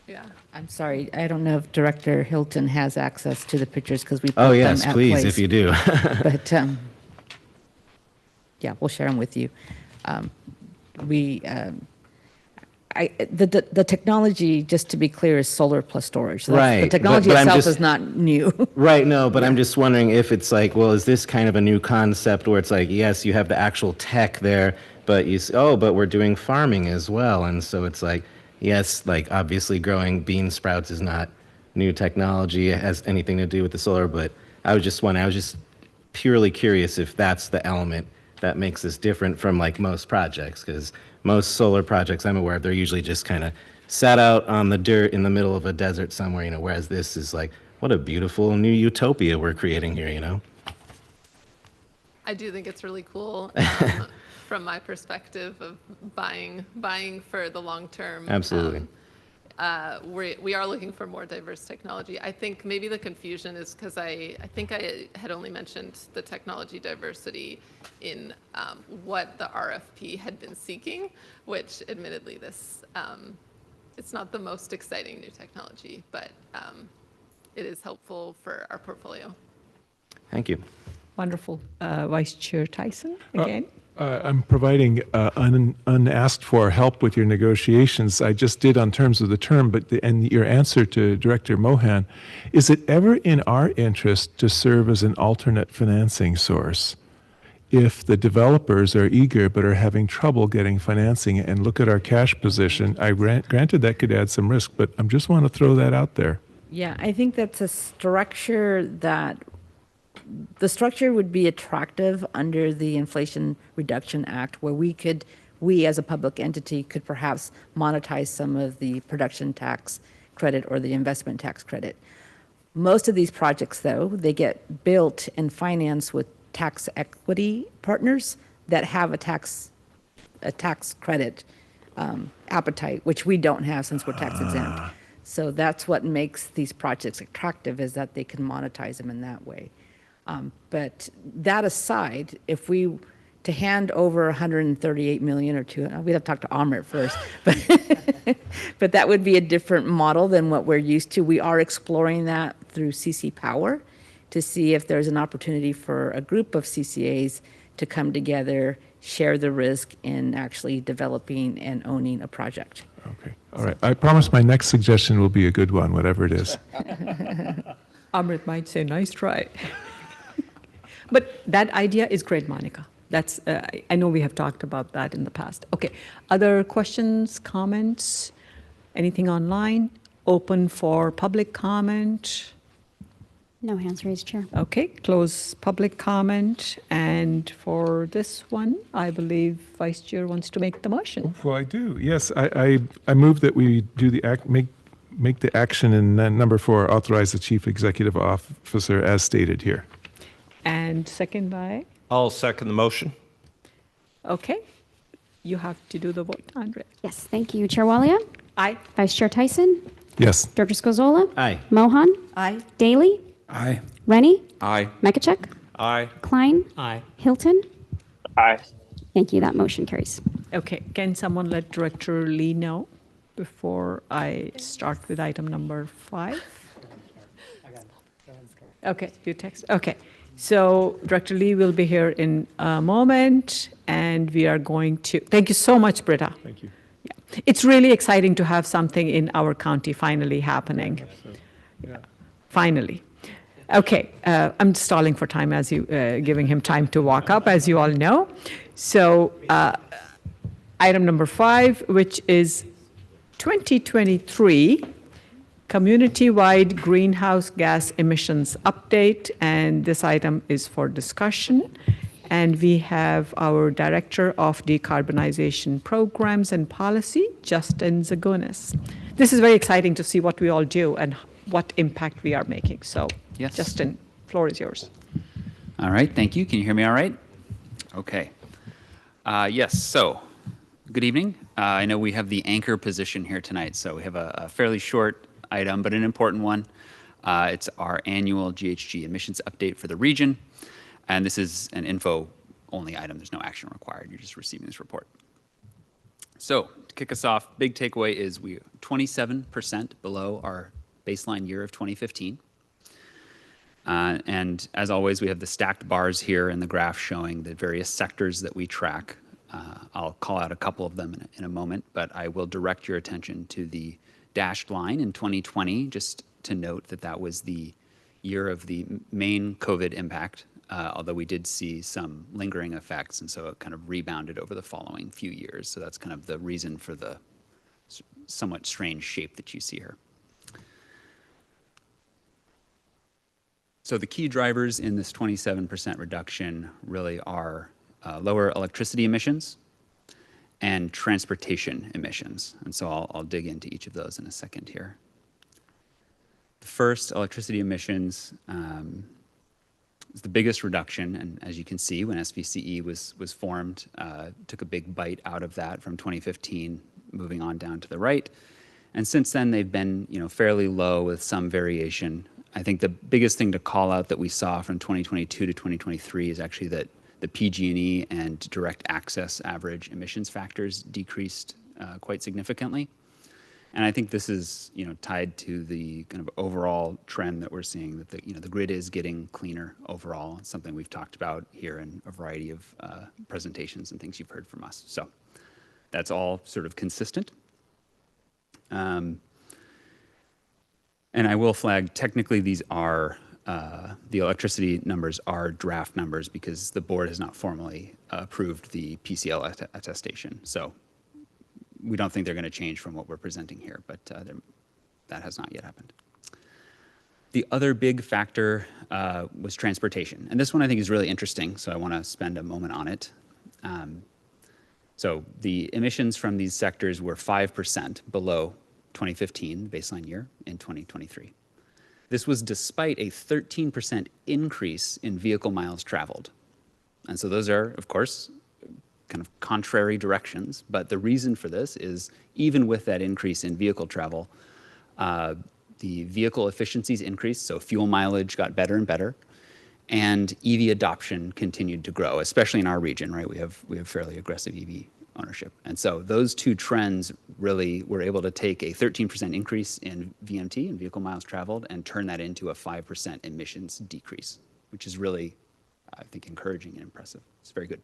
Yeah. I'm sorry, I don't know if Director Hilton has access to the pictures because we put Oh, them yes, at please, place. if you do. But, yeah, we'll share them with you. The technology, just to be clear, is solar plus storage. So Right. The technology but I'm itself just- is not new. Right, no, but I'm just wondering if it's like, well, is this kind of a new concept where it's like, yes, you have the actual tech there, but but we're doing farming as well. And so it's like, yes, like obviously growing bean sprouts is not new technology. It has anything to do with the solar, but I was just purely curious if that's the element that makes this different from like most projects, because most solar projects I'm aware of, they're usually just kind of sat out on the dirt in the middle of a desert somewhere, whereas this is like, what a beautiful new utopia we're creating here. I do think it's really cool from my perspective of buying for the long term. Absolutely. We are looking for more diverse technology. I think maybe the confusion is because I think I had only mentioned the technology diversity in what the RFP had been seeking, which admittedly it's not the most exciting new technology, but it is helpful for our portfolio. Thank you. Wonderful. Vice Chair Tyson, again. I'm providing unasked for help with your negotiations. I just did on terms of the term, and your answer to Director Mohan, is it ever in our interest to serve as an alternate financing source? If the developers are eager but are having trouble getting financing and look at our cash position, granted that could add some risk, but I just want to throw that out there. Yeah, I think that's a structure that the structure would be attractive under the Inflation Reduction Act, where we as a public entity could perhaps monetize some of the production tax credit or the investment tax credit. Most of these projects, though, they get built and financed with tax equity partners that have a tax credit appetite, which we don't have since we're tax exempt. So that's what makes these projects attractive, is that they can monetize them in that way. But that aside, if we to hand over 138 million or two, we'd have to talk to Amrit first, but that would be a different model than what we're used to. We are exploring that through CC Power to see if there's an opportunity for a group of CCAs to come together, share the risk in actually developing and owning a project. Okay. All right. I promise my next suggestion will be a good one, whatever it is. Amrit might say, nice try. But that idea is great, Monica. That's, I know we have talked about that in the past. Okay, other questions, comments? Anything online? Open for public comment? No hands raised, Chair. Okay, close public comment. And for this one, I believe Vice Chair wants to make the motion. Well, I do. Yes, I move that we do make the action in number 4, authorize the Chief Executive Officer as stated here. And second by? I'll second the motion. Okay. You have to do the vote, Andrea. Yes, thank you. Chair Walia? Aye. Vice Chair Tyson? Yes. Director Scozola? Aye. Mohan? Aye. Daly? Aye. Rennie? Aye. Mekachek? Aye. Klein? Aye. Hilton? Aye. Thank you. That motion carries. Okay, can someone let Director Lee know before I start with item number 5? Okay, you text. Okay, so Director Lee will be here in a moment, and we are going to, thank you so much, Britta. Thank you. Yeah. It's really exciting to have something in our county finally happening. Yeah. Finally. Okay, I'm stalling for time as you, giving him time to walk up, as you all know. So item number 5, which is 2023 community-wide greenhouse gas emissions update, and this item is for discussion. And we have our Director of Decarbonization Programs and Policy, Justin Zagonis. This is very exciting to see what we all do and what impact we are making. So, Yes. Justin, floor is yours. All right, thank you. Can you hear me all right? Okay. Yes, so good evening. I know we have the anchor position here tonight, so we have a fairly short item, but an important one. It's our annual GHG emissions update for the region, and this is an info-only item. There's no action required. You're just receiving this report. So to kick us off, big takeaway is we're 27% below our baseline year of 2015. And as always, we have the stacked bars here in the graph showing the various sectors that we track. I'll call out a couple of them in a moment, but I will direct your attention to the dashed line in 2020, just to note that that was the year of the main COVID impact, although we did see some lingering effects, and so it kind of rebounded over the following few years. So that's kind of the reason for the somewhat strange shape that you see here. So the key drivers in this 27% reduction really are lower electricity emissions and transportation emissions. And so I'll dig into each of those in a second here. The first, electricity emissions, is the biggest reduction. And as you can see, when SVCE was formed, took a big bite out of that from 2015, moving on down to the right. And since then, they've been fairly low with some variation. I think the biggest thing to call out that we saw from 2022 to 2023 is actually that the PG&E and direct access average emissions factors decreased quite significantly. And I think this is tied to the kind of overall trend that we're seeing that the grid is getting cleaner overall. It's something we've talked about here in a variety of presentations and things you've heard from us. So that's all sort of consistent. And I will flag, technically these are, the electricity numbers are draft numbers because the board has not formally approved the PCL attestation. So we don't think they're going to change from what we're presenting here, but that has not yet happened. The other big factor was transportation. And this one I think is really interesting, so I want to spend a moment on it. So the emissions from these sectors were 5% below 2015 baseline year in 2023. This was despite a 13% increase in vehicle miles traveled. And so those are, of course, kind of contrary directions, but the reason for this is even with that increase in vehicle travel, the vehicle efficiencies increased, so fuel mileage got better and better, and EV adoption continued to grow, especially in our region, right? We have fairly aggressive EV ownership. And so those two trends really were able to take a 13% increase in VMT, in vehicle miles traveled, and turn that into a 5% emissions decrease, which is really, I think, encouraging and impressive. It's very good.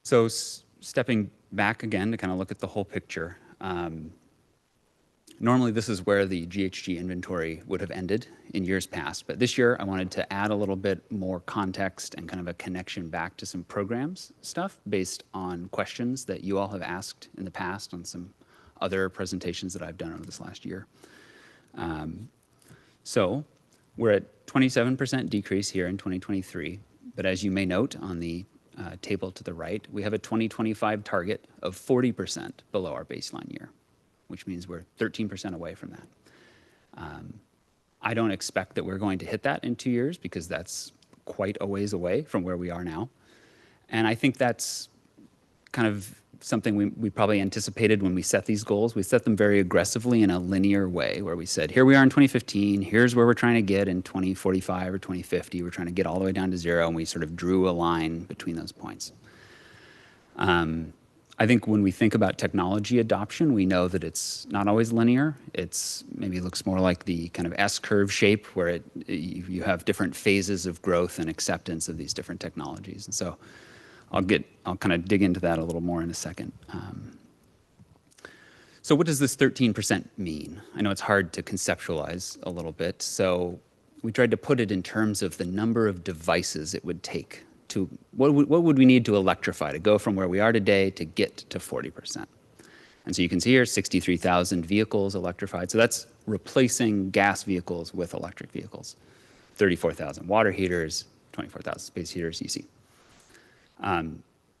So stepping back again to kind of look at the whole picture, normally this is where the GHG inventory would have ended in years past, but this year I wanted to add a little bit more context and kind of a connection back to some programs stuff based on questions that you all have asked in the past on some other presentations that I've done over this last year. So we're at 27% decrease here in 2023, but as you may note on the table to the right, we have a 2025 target of 40% below our baseline year, which means we're 13% away from that. I don't expect that we're going to hit that in 2 years because that's quite a ways away from where we are now. And I think that's kind of something we probably anticipated when we set these goals. We set them very aggressively in a linear way where we said, here we are in 2015, here's where we're trying to get in 2045 or 2050. We're trying to get all the way down to zero, and we sort of drew a line between those points. I think when we think about technology adoption, we know that it's not always linear. It's maybe looks more like the kind of S-curve shape where you have different phases of growth and acceptance of these different technologies. And so I'll kind of dig into that a little more in a second. So what does this 13% mean? I know it's hard to conceptualize a little bit. So we tried to put it in terms of the number of devices it would take to, what would we need to electrify to go from where we are today to get to 40%? And so you can see here 63,000 vehicles electrified. So that's replacing gas vehicles with electric vehicles. 34,000 water heaters, 24,000 space heaters, you see.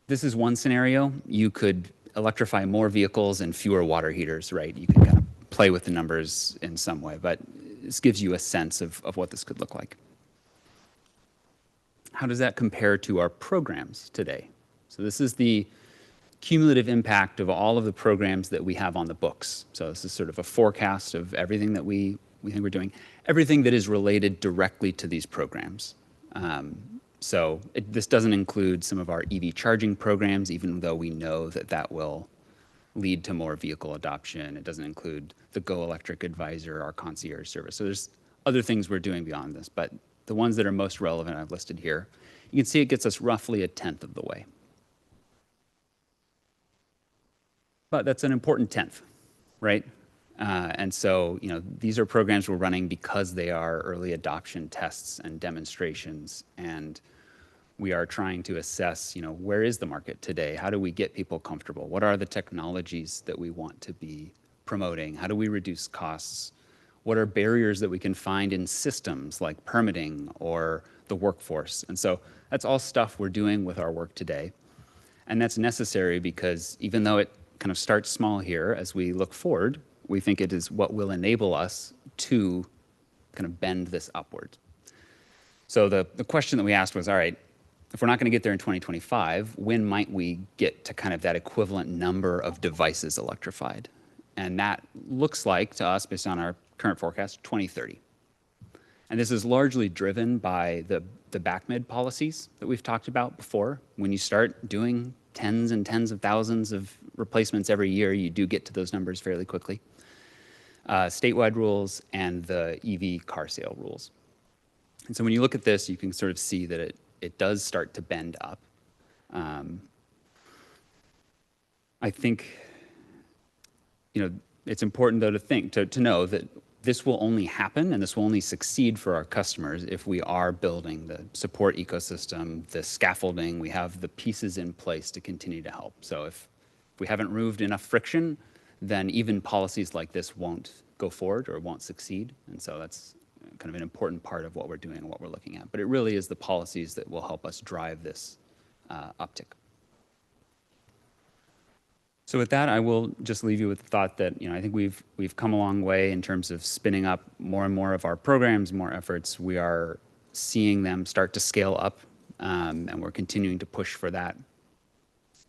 This is one scenario. You could electrify more vehicles and fewer water heaters, right? You can kind of play with the numbers in some way, but this gives you a sense of what this could look like. How does that compare to our programs today? So this is the cumulative impact of all of the programs that we have on the books. So this is sort of a forecast of everything that we think we're doing, everything that is related directly to these programs. This doesn't include some of our EV charging programs, even though we know that that will lead to more vehicle adoption. It doesn't include the Go Electric Advisor, our concierge service. So there's other things we're doing beyond this, but the ones that are most relevant I've listed here. You can see it gets us roughly 1/10 of the way. But that's an important 1/10, right? And so, these are programs we're running because they are early adoption tests and demonstrations, and we are trying to assess, where is the market today? How do we get people comfortable? What are the technologies that we want to be promoting? How do we reduce costs? What are barriers that we can find in systems like permitting or the workforce? And so that's all stuff we're doing with our work today. And that's necessary because even though it kind of starts small here, as we look forward, we think it is what will enable us to kind of bend this upward. So the question that we asked was, all right, if we're not going to get there in 2025, when might we get to kind of that equivalent number of devices electrified? And that looks like, to us, based on our current forecast, 2030. And this is largely driven by the back-mid policies that we've talked about before. When you start doing tens and tens of thousands of replacements every year, you do get to those numbers fairly quickly. Statewide rules and the EV car sale rules. And so when you look at this, you can sort of see that it does start to bend up. I think, it's important though to know that this will only happen and this will only succeed for our customers if we are building the support ecosystem, the scaffolding, we have the pieces in place to continue to help. So if we haven't removed enough friction, then even policies like this won't go forward or won't succeed. And so that's kind of an important part of what we're doing and what we're looking at. But it really is the policies that will help us drive this uptick. So with that, I will just leave you with the thought that, I think we've come a long way in terms of spinning up more and more of our programs, more efforts. We are seeing them start to scale up, and we're continuing to push for that.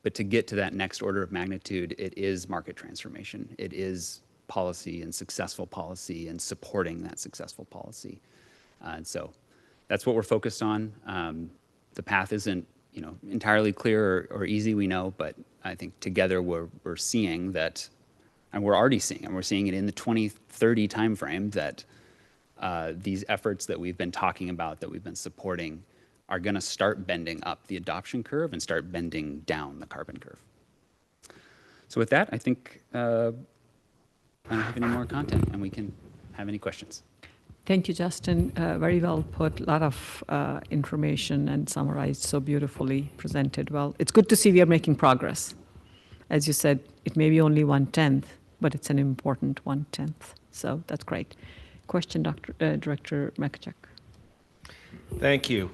But to get to that next order of magnitude, it is market transformation. It is policy and successful policy and supporting that successful policy. And so that's what we're focused on. The path isn't, entirely clear or easy, we know, but I think together we're seeing that, and we're already seeing, and we're seeing it in the 2030 timeframe, that these efforts that we've been talking about, that we've been supporting, are going to start bending up the adoption curve and start bending down the carbon curve. So with that, I think I don't have any more content, and we can have any questions. Thank you, Justin. Very well put. A lot of information and summarized so beautifully, presented well. It's good to see we are making progress. As you said, it may be only 1/10, but it's an important 1/10. So that's great. Question, Director Makachek. Thank you.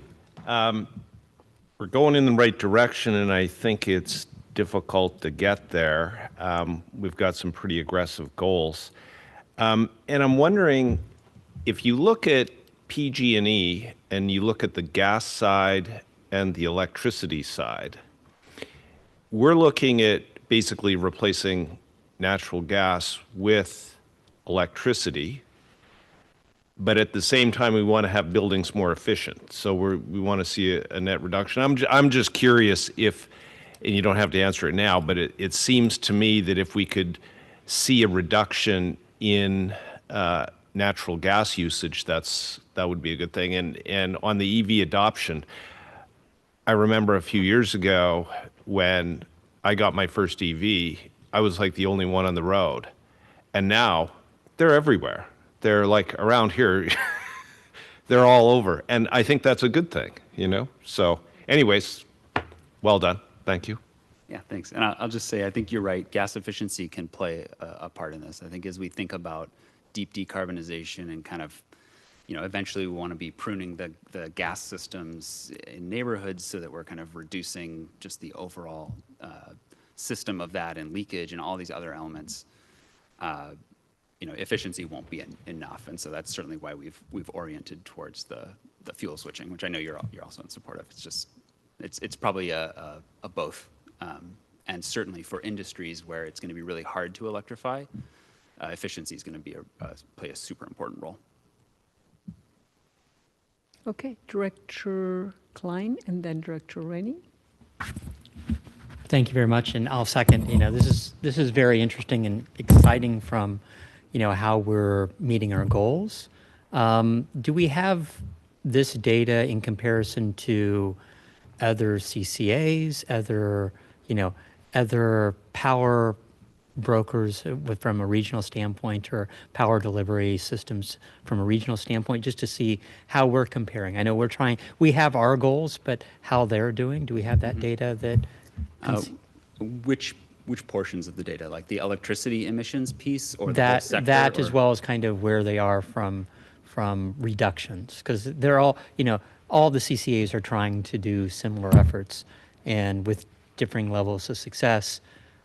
We're going in the right direction, and I think it's difficult to get there. We've got some pretty aggressive goals. And I'm wondering, if you look at PG&E and you look at the gas side and the electricity side, we're looking at basically replacing natural gas with electricity, but at the same time we want to have buildings more efficient. So we want to see a net reduction. I'm just curious if, and you don't have to answer it now, but it seems to me that if we could see a reduction in natural gas usage, that would be a good thing. And on the EV adoption, I remember a few years ago when I got my first EV, I was like the only one on the road. And now they're everywhere. They're like around here. They're all over. And I think that's a good thing, So anyways, well done. Thank you. Yeah, thanks. And I'll just say, I think you're right. Gas efficiency can play a part in this. I think as we think about deep decarbonization and kind of, eventually we want to be pruning the gas systems in neighborhoods so that we're kind of reducing just the overall system of that and leakage and all these other elements. Efficiency won't be enough. And so that's certainly why we've oriented towards the fuel switching, which I know you're also in support of. It's just, it's probably a both. And certainly for industries where it's going to be really hard to electrify, efficiency is going to be play a super important role. Okay, Director Klein and then Director Rennie. Thank you very much, and I'll second. This is very interesting and exciting from, how we're meeting our goals. Do we have this data in comparison to other CCAs, other power brokers from a regional standpoint, or power delivery systems from a regional standpoint, just to see how we're comparing? I know we have our goals, but how they're doing? Do we have that data that? Which portions of the data, like the electricity emissions piece, or the whole that sector? That as well as kind of where they are from reductions, because they're all all the CCAs are trying to do similar efforts, and with differing levels of success.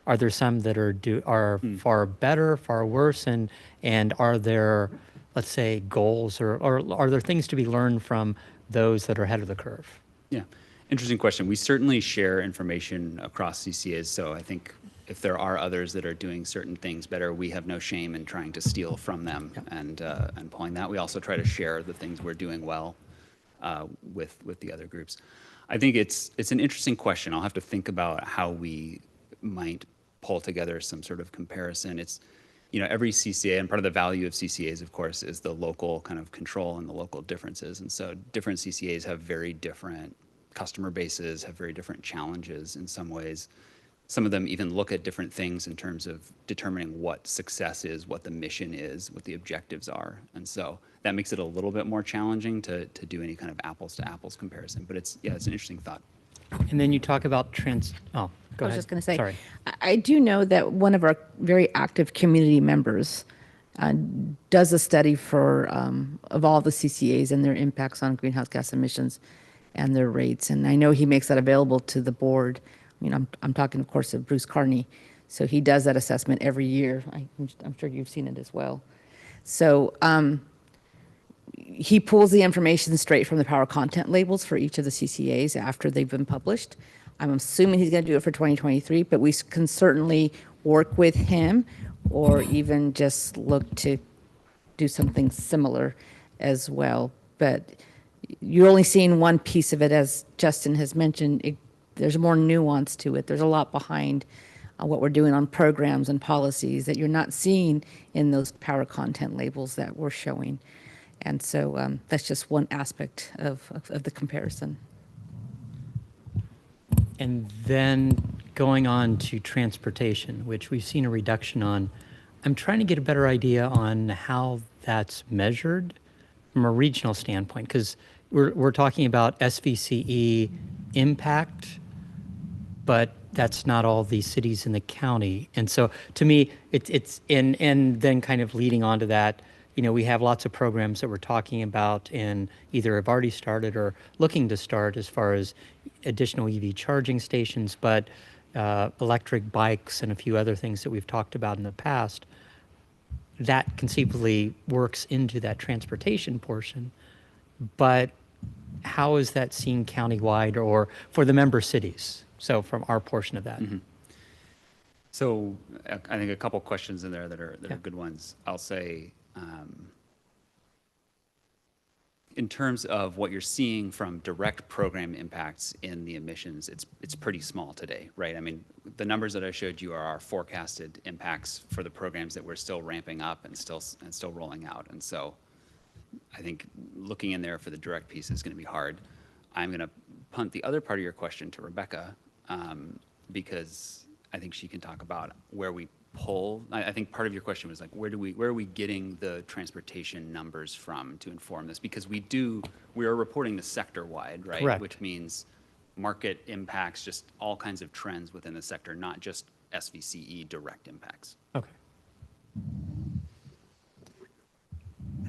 Are there some that are far better, far worse, and are there, let's say, goals or are there things to be learned from those that are ahead of the curve? Yeah, interesting question. We certainly share information across CCAs, so I think if there are others that are doing certain things better, we have no shame in trying to steal from them and pulling that. We also try to share the things we're doing well with the other groups. I think it's an interesting question. I'll have to think about how we might pull together some sort of comparison. It's, every CCA, and part of the value of CCAs, of course, is the local kind of control and the local differences. And so different CCAs have very different customer bases, have very different challenges in some ways. Some of them even look at different things in terms of determining what success is, what the mission is, what the objectives are. And so that makes it a little bit more challenging to do any kind of apples to apples comparison. But it's an interesting thought. And then you talk about go ahead. I was just going to say, Sorry. I do know that one of our very active community members does a study of all the CCAs and their impacts on greenhouse gas emissions and their rates. And I know he makes that available to the board. I'm talking, of course, of Bruce Carney. So he does that assessment every year. I'm sure you've seen it as well. So he pulls the information straight from the power content labels for each of the CCAs after they've been published. I'm assuming he's going to do it for 2023, but we can certainly work with him or even just look to do something similar as well. But you're only seeing one piece of it, as Justin has mentioned. There's more nuance to it. There's a lot behind what we're doing on programs and policies that you're not seeing in those power content labels that we're showing. And so that's just one aspect of the comparison. And then going on to transportation, which we've seen a reduction on. I'm trying to get a better idea on how that's measured from a regional standpoint, because we're talking about SVCE impact, but that's not all the cities in the county. And so to me, it's and then kind of leading on to that, we have lots of programs that we're talking about and either have already started or looking to start as far as additional EV charging stations, but electric bikes and a few other things that we've talked about in the past. That conceivably works into that transportation portion, but how is that seen countywide or for the member cities? So from our portion of that. Mm-hmm. So I think a couple questions in there that are good ones. I'll say, in terms of what you're seeing from direct program impacts in the emissions, it's pretty small today, right? I mean, the numbers that I showed you are our forecasted impacts for the programs that we're still ramping up and still rolling out. And so I think looking in there for the direct piece is going to be hard. I'm going to punt the other part of your question to Rebecca, because I think she can talk about where we pull. I think part of your question was like, where are we getting the transportation numbers from to inform this? Because we are reporting the sector wide, right? Correct. Which means market impacts, just all kinds of trends within the sector, not just SVCE direct impacts. Okay.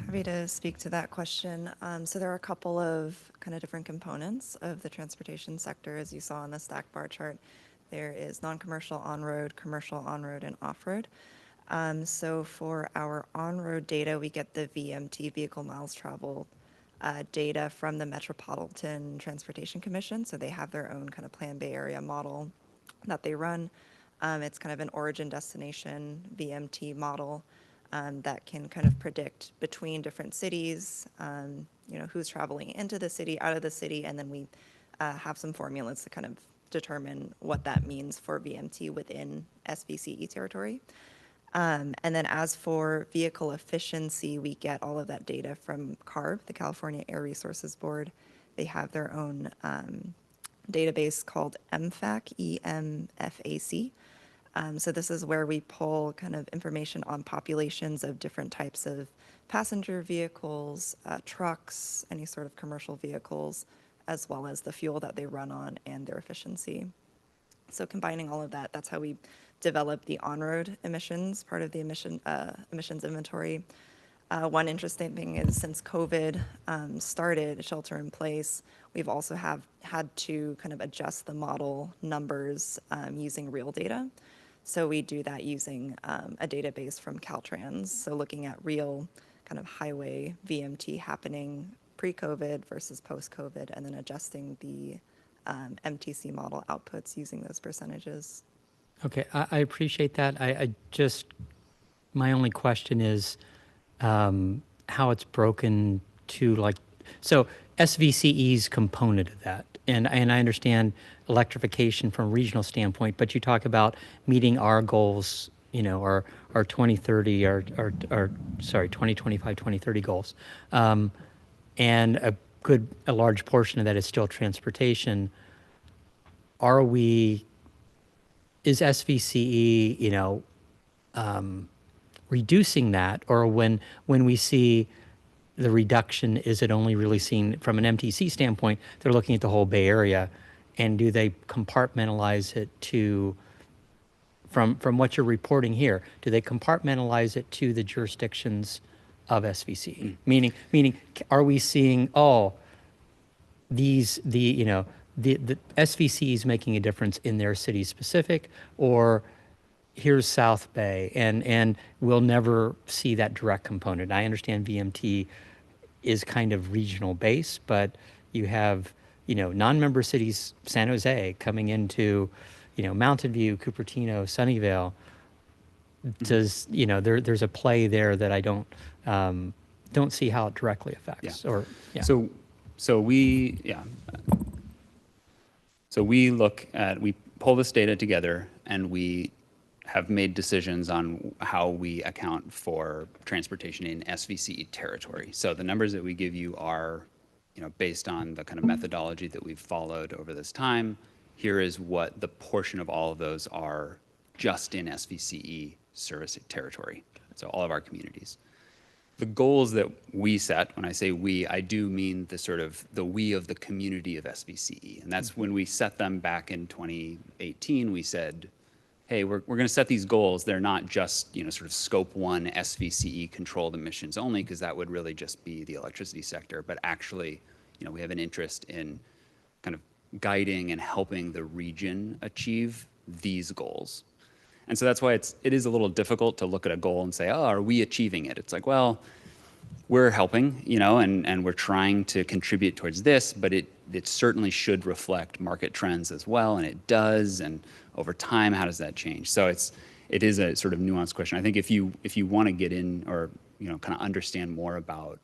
Happy to speak to that question. So there are a couple of kind of different components of the transportation sector, as you saw on the stack bar chart. There is non-commercial on-road, commercial on-road, and off-road. So for our on-road data, we get the VMT, vehicle miles traveled, data from the Metropolitan Transportation Commission. So they have their own kind of Plan Bay Area model that they run. It's kind of an origin destination VMT model that can kind of predict between different cities, you know, who's traveling into the city, out of the city, and then we have some formulas to kind of determine what that means for VMT within SVCE territory. And then as for vehicle efficiency, we get all of that data from CARB, the California Air Resources Board. They have their own database called EMFAC, EMFAC. So this is where we pull kind of information on populations of different types of passenger vehicles, trucks, any sort of commercial vehicles, as well as the fuel that they run on and their efficiency. So combining all of that, that's how we develop the on-road emissions, part of the emissions inventory. One interesting thing is since COVID started, shelter in place, we've also had to kind of adjust the model numbers using real data. So we do that using a database from Caltrans. So looking at real kind of highway VMT happening pre-COVID versus post-COVID, and then adjusting the MTC model outputs using those percentages. Okay, I appreciate that. I just, my only question is how it's broken to like, so SVCE's component of that, and I understand electrification from a regional standpoint, but you talk about meeting our goals, you know, our 2030, our 2025, 2030 goals. And a large portion of that is still transportation. Is SVCE, you know, reducing that, or when we see the reduction, is it only really seen from an MTC standpoint? They're looking at the whole Bay Area, and do they compartmentalize it to, from what you're reporting here, do they compartmentalize it to the jurisdictions of SVCE? Meaning, are we seeing, the SVCE is making a difference in their city specific, or here's South Bay, and we'll never see that direct component. I understand VMT is kind of regional based, but you have, you know, non-member cities, San Jose coming into, you know, Mountain View, Cupertino, Sunnyvale. Does, you know, there's a play there that I don't see how it directly affects. Yeah. Or yeah. So we we pull this data together, and we have made decisions on how we account for transportation in SVCE territory. So the numbers that we give you are, you know, based on the kind of methodology that we've followed over this time. Here is what the portion of all of those are just in SVCE service territory. So all of our communities. The goals that we set, when I say we, I do mean the sort of the we of the community of SVCE. And that's when we set them back in 2018, we said, hey, we're going to set these goals. They're not just, you know, sort of scope 1 SVCE controlled emissions only, because that would really just be the electricity sector. But actually, you know, we have an interest in kind of guiding and helping the region achieve these goals. And so that's why it is a little difficult to look at a goal and say, oh, are we achieving it? It's like, well, we're helping, you know, and we're trying to contribute towards this, but it certainly should reflect market trends as well, and it does. And over time, how does that change? So it is a sort of nuanced question. I think if you want to get in, or, you know, kind of understand more about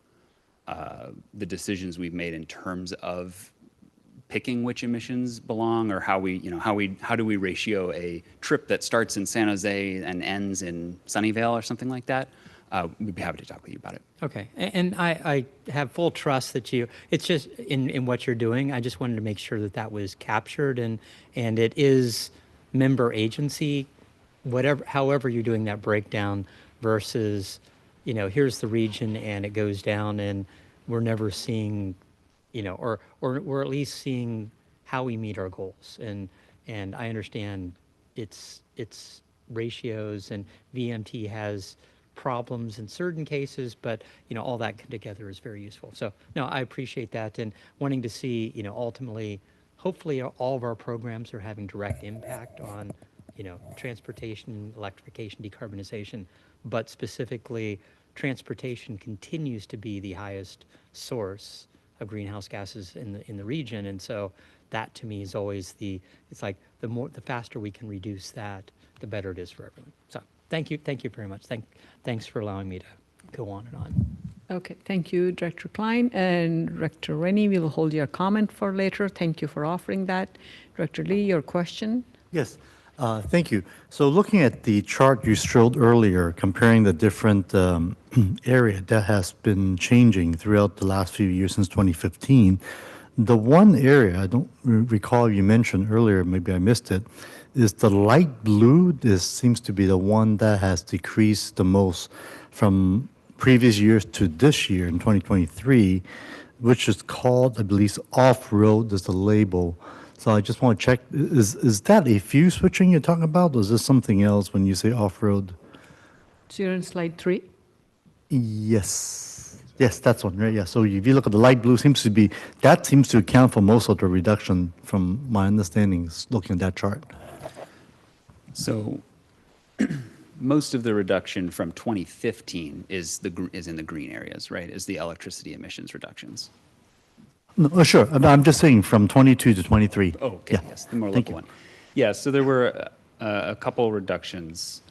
the decisions we've made in terms of picking which emissions belong, or how do we ratio a trip that starts in San Jose and ends in Sunnyvale or something like that, we'd be happy to talk with you about it. Okay, and I have full trust that it's just in what you're doing. I just wanted to make sure that was captured, and it is member agency, however you're doing that breakdown versus, you know, here's the region and it goes down and we're never seeing, you know, or we're at least seeing how we meet our goals. And I understand its ratios, and VMT has problems in certain cases, but all that together is very useful. So no, I appreciate that, and wanting to see ultimately, hopefully all of our programs are having direct impact on transportation, electrification, decarbonization, but specifically transportation continues to be the highest source of greenhouse gases in the region, and so that to me is always it's like the faster we can reduce that, the better it is for everyone. So thank you very much. Thanks for allowing me to go on and on. Okay, thank you, Director Klein. And Director Rennie, we will hold your comment for later. Thank you for offering that. Director Lee, your question? Yes, thank you. So looking at the chart you showed earlier, comparing the different area that has been changing throughout the last few years since 2015, the one area I don't recall you mentioned earlier, maybe I missed it, is the light blue. This seems to be the one that has decreased the most from previous years to this year in 2023, which is called, I believe, off-road is the label. So I just want to check, is that a fuel switching you're talking about, or is this something else when you say off-road? So you're on slide 3? Yes. Yes, that's one, right? Yeah. So if you look at the light blue, seems to account for most of the reduction from my understandings looking at that chart. So most of the reduction from 2015 is in the green areas, right? Is the electricity emissions reductions. No, sure. I'm just saying from 22 to 23. Oh, okay. Yeah. Yes, the more Thank local you. one. Yeah, so there were a couple reductions.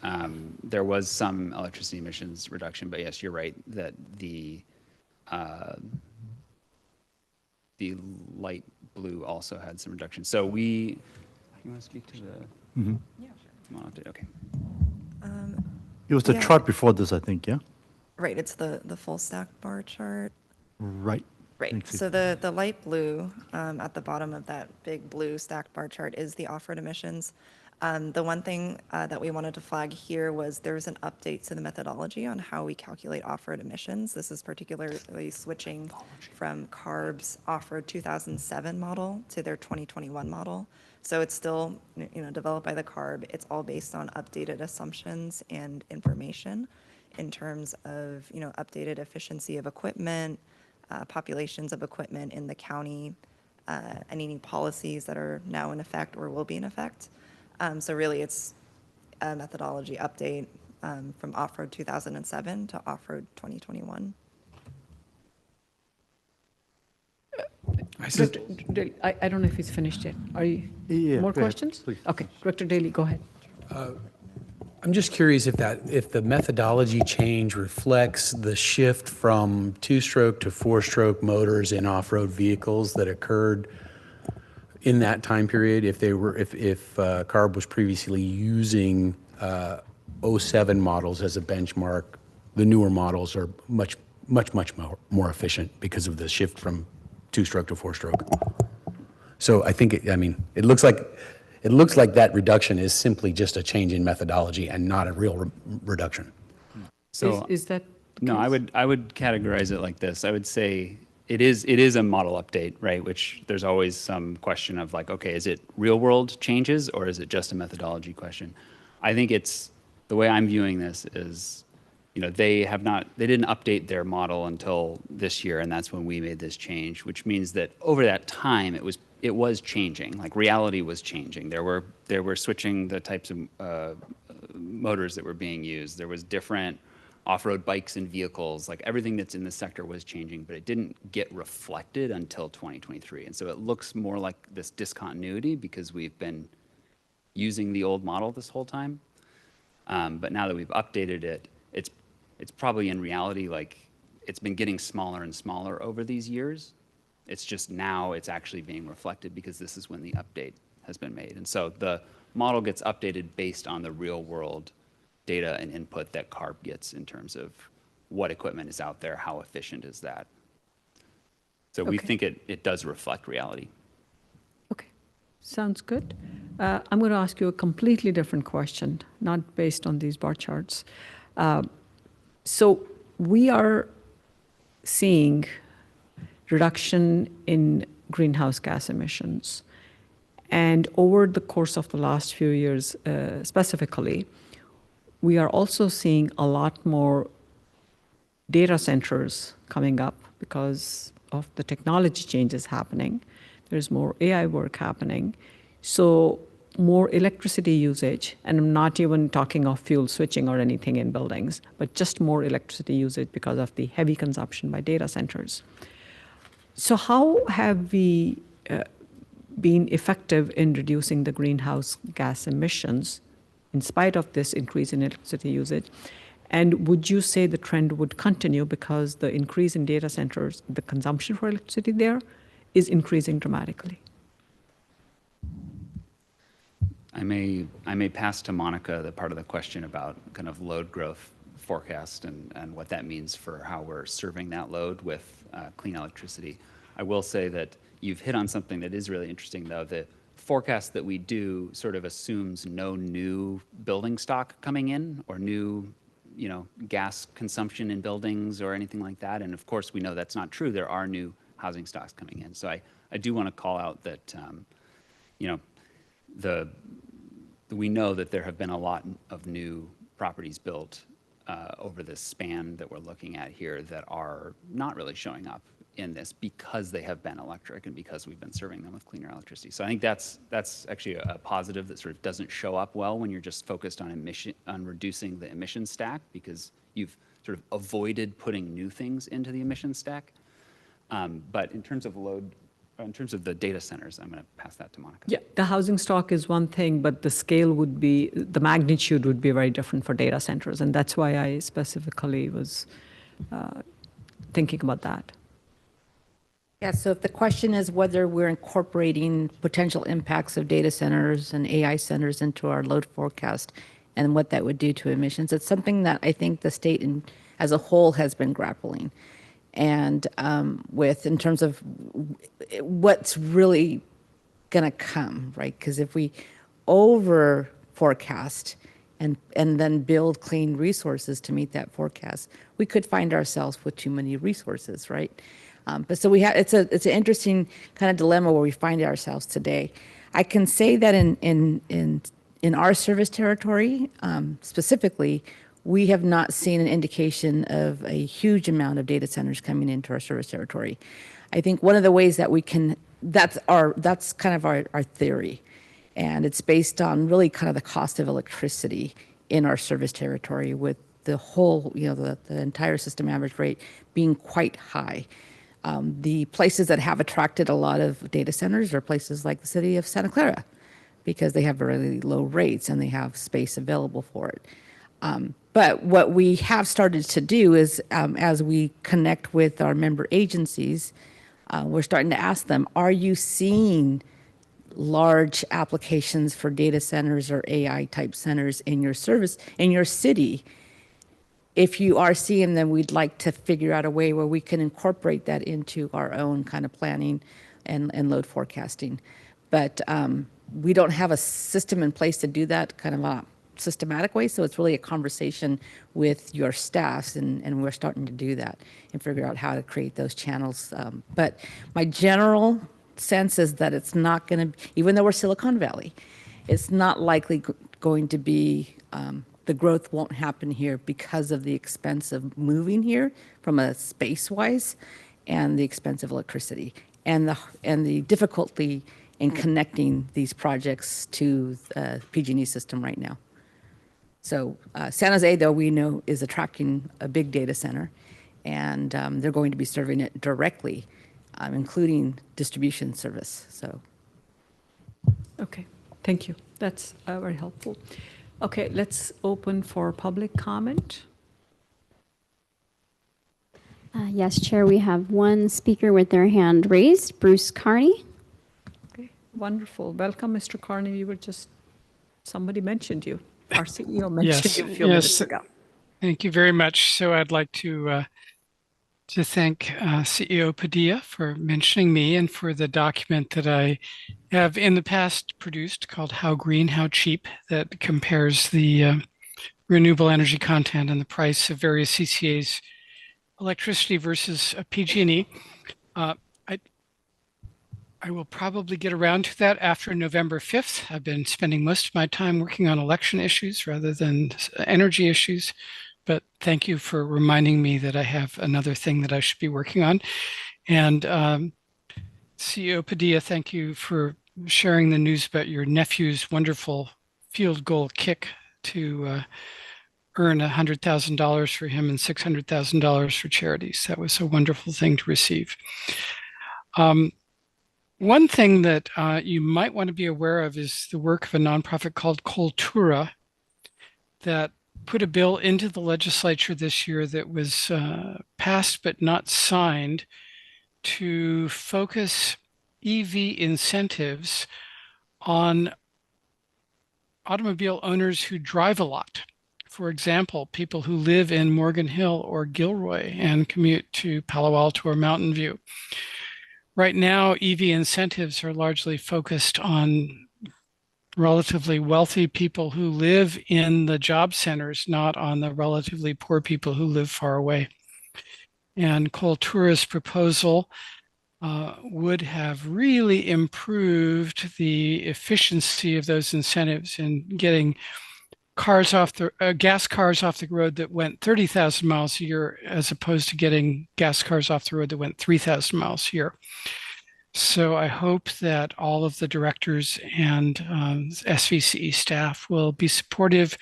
There was some electricity emissions reduction, but yes, you're right that the light blue also had some reduction. So you want to speak to the? Mm-hmm. Yeah, sure. Come on, update. Okay. It was the Yeah. chart before this, I think, yeah? Right, it's the full stack bar chart. Right. Right, Thanks. so the light blue at the bottom of that big blue stacked bar chart is the off-road emissions. The one thing that we wanted to flag here was there was an update to the methodology on how we calculate off-road emissions. This is particularly switching from CARB's off-road 2007 model to their 2021 model. So it's still developed by the CARB. It's all based on updated assumptions and information in terms of updated efficiency of equipment, populations of equipment in the county, any new policies that are now in effect or will be in effect. So really it's a methodology update from off-road 2007 to off-road 2021. I don't know if he's finished yet. Are you Yeah, more go ahead, questions? please. Okay, Director Daly, go ahead. I'm just curious if the methodology change reflects the shift from two-stroke to four-stroke motors in off-road vehicles that occurred in that time period. If CARB was previously using 07 models as a benchmark, the newer models are much more efficient because of the shift from two-stroke to four-stroke. So I think it looks like that reduction is simply just a change in methodology and not a real reduction. So is that the no? case? I would categorize it like this. I would say it is a model update, right? Which there's always some question of like, okay, is it real world changes or is it just a methodology question? I think it's the way I'm viewing this is, they didn't update their model until this year, and that's when we made this change, which means that over that time it was changing. Like reality was changing. They were switching the types of motors that were being used. There was different off-road bikes and vehicles. Like everything that's in the sector was changing, but it didn't get reflected until 2023. And so it looks more like this discontinuity because we've been using the old model this whole time. But now that we've updated it, it's probably in reality like it's been getting smaller and smaller over these years. It's just now it's actually being reflected because this is when the update has been made. And so the model gets updated based on the real world data and input that CARB gets in terms of what equipment is out there, how efficient is that. So we think it does reflect reality. Okay, sounds good. I'm going to ask you a completely different question, not based on these bar charts. So we are seeing reduction in greenhouse gas emissions, And over the course of the last few years, specifically, we are also seeing a lot more data centers coming up because of the technology changes happening. There's more AI work happening. So more electricity usage, and I'm not even talking of fuel switching or anything in buildings, but just more electricity usage because of the heavy consumption by data centers. So how have we been effective in reducing the greenhouse gas emissions in spite of this increase in electricity usage? And would you say the trend would continue because the increase in data centers, the consumption for electricity there is increasing dramatically? I may pass to Monica the part of the question about kind of load growth forecast and what that means for how we're serving that load with clean electricity. I will say that you've hit on something that is really interesting, though. The forecast that we do sort of assumes no new building stock coming in or new gas consumption in buildings or anything like that. And of course, we know that's not true. There are new housing stocks coming in. So I do want to call out that, we know that there have been a lot of new properties built over this span that we're looking at here that are not really showing up in this because they have been electric and because we've been serving them with cleaner electricity. So I think that's actually a positive that sort of doesn't show up well when you're just focused on reducing the emission stack, because you've sort of avoided putting new things into the emission stack. But in terms of load, in terms of the data centers, I'm going to pass that to Monica. Yeah, the housing stock is one thing, but the scale would be, the magnitude would be very different for data centers. And that's why I specifically was thinking about that. Yeah, so if the question is whether we're incorporating potential impacts of data centers and AI centers into our load forecast and what that would do to emissions, it's something that I think the state as a whole has been grappling. And with in terms of what's really going to come, right? Because if we over forecast and then build clean resources to meet that forecast, we could find ourselves with too many resources, right? But so it's an interesting kind of dilemma where we find ourselves today. I can say that in our service territory, specifically, we have not seen an indication of a huge amount of data centers coming into our service territory. I think one of the ways that we can, that's kind of our theory. And it's based on really kind of the cost of electricity in our service territory, with the whole, the entire system average rate being quite high. The places that have attracted a lot of data centers are places like the city of Santa Clara, because they have really low rates and they have space available for it. But what we have started to do is, as we connect with our member agencies, we're starting to ask them, are you seeing large applications for data centers or AI type centers in your service, in your city? If you are seeing them, we'd like to figure out a way where we can incorporate that into our own kind of planning and load forecasting. But we don't have a system in place to do that kind of a systematic way. So it's really a conversation with your staffs, and we're starting to do that and figure out how to create those channels. But my general sense is that it's not going to, even though we're Silicon Valley, it's not likely going to be, the growth won't happen here because of the expense of moving here from a space-wise, and the expense of electricity, and the difficulty in connecting these projects to the PG&E system right now. So San Jose, though, we know is attracting a big data center, and they're going to be serving it directly, including distribution service. So. Okay, thank you. That's very helpful. Okay, let's open for public comment. Yes, Chair, we have one speaker with their hand raised, Bruce Carney. Okay, wonderful. Welcome, Mr. Carney. You were just, somebody mentioned you. Our CEO mentioned you a few minutes ago. Thank you very much. So I'd like to thank CEO Padilla for mentioning me, and for the document that I have in the past produced called How Green, How Cheap, that compares the renewable energy content and the price of various CCAs, electricity versus PG&E. I will probably get around to that after November 5th. I've been spending most of my time working on election issues rather than energy issues. But thank you for reminding me that I have another thing that I should be working on. And CEO Padilla, thank you for sharing the news about your nephew's wonderful field goal kick to earn $100,000 for him and $600,000 for charities. That was a wonderful thing to receive. One thing that you might want to be aware of is the work of a nonprofit called Cultura that put a bill into the legislature this year that was passed but not signed to focus EV incentives on automobile owners who drive a lot. For example, people who live in Morgan Hill or Gilroy and commute to Palo Alto or Mountain View. Right now, EV incentives are largely focused on relatively wealthy people who live in the job centers, not on the relatively poor people who live far away. And Cultura's proposal would have really improved the efficiency of those incentives in getting gas cars off the road that went 30,000 miles a year, as opposed to getting gas cars off the road that went 3,000 miles a year. So I hope that all of the directors and SVCE staff will be supportive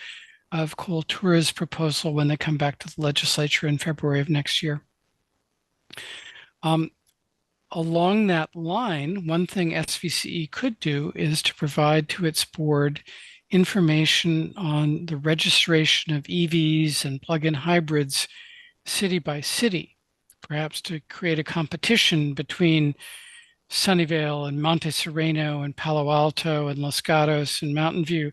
of Cultura's proposal when they come back to the legislature in February of next year. Along that line, one thing SVCE could do is to provide to its board information on the registration of EVs and plug-in hybrids city by city, perhaps to create a competition between Sunnyvale and Monte Sereno and Palo Alto and Los Gatos and Mountain View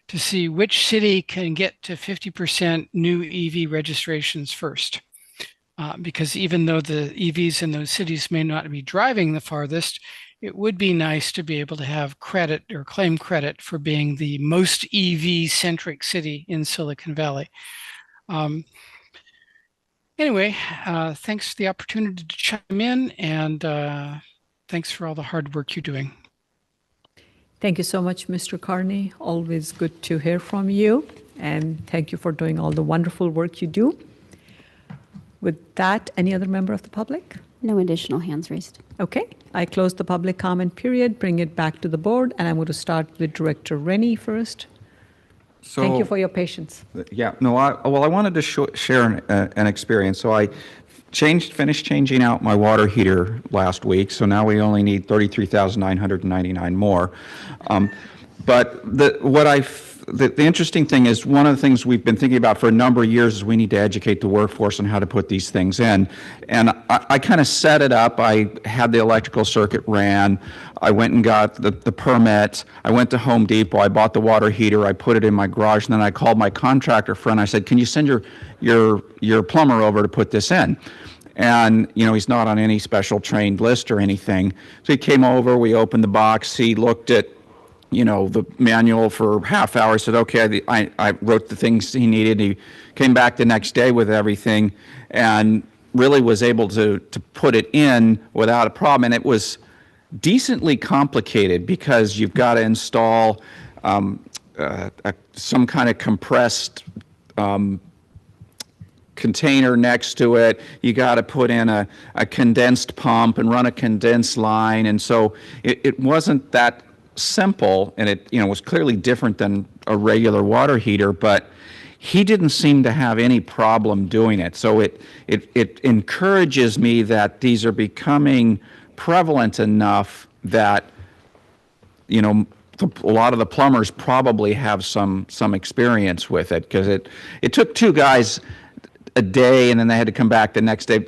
to see which city can get to 50% new EV registrations first. Because even though the EVs in those cities may not be driving the farthest, it would be nice to be able to have credit or claim credit for being the most EV-centric city in Silicon Valley. Anyway, thanks for the opportunity to chime in, and thanks for all the hard work you're doing. Thank you so much, Mr. Carney. Always good to hear from you, and thank you for doing all the wonderful work you do. With that, any other member of the public? No additional hands raised. Okay, I close the public comment period, bring it back to the board, and I'm going to start with Director Rennie first. So, thank you for your patience. Yeah, no, I wanted to share an experience. So I finished changing out my water heater last week, so now we only need 33,999 more. But the interesting thing is, one of the things we've been thinking about for a number of years is we need to educate the workforce on how to put these things in. And I kind of set it up. I had the electrical circuit ran. I went and got the permit. I went to Home Depot. I bought the water heater. I put it in my garage. And then I called my contractor friend. I said, can you send your plumber over to put this in? And, you know, he's not on any special trained list or anything. So he came over. We opened the box. He looked at, you know, the manual for half hour. Said, okay, I wrote the things he needed. He came back the next day with everything and really was able to put it in without a problem. And it was decently complicated because you've got to install some kind of compressed container next to it. You got to put in a condensed pump and run a condensed line. And so it wasn't that simple, and it, you know, was clearly different than a regular water heater, but he didn't seem to have any problem doing it. So it encourages me that these are becoming prevalent enough that, you know, a lot of the plumbers probably have some experience with it, because it took two guys a day, and then they had to come back the next day.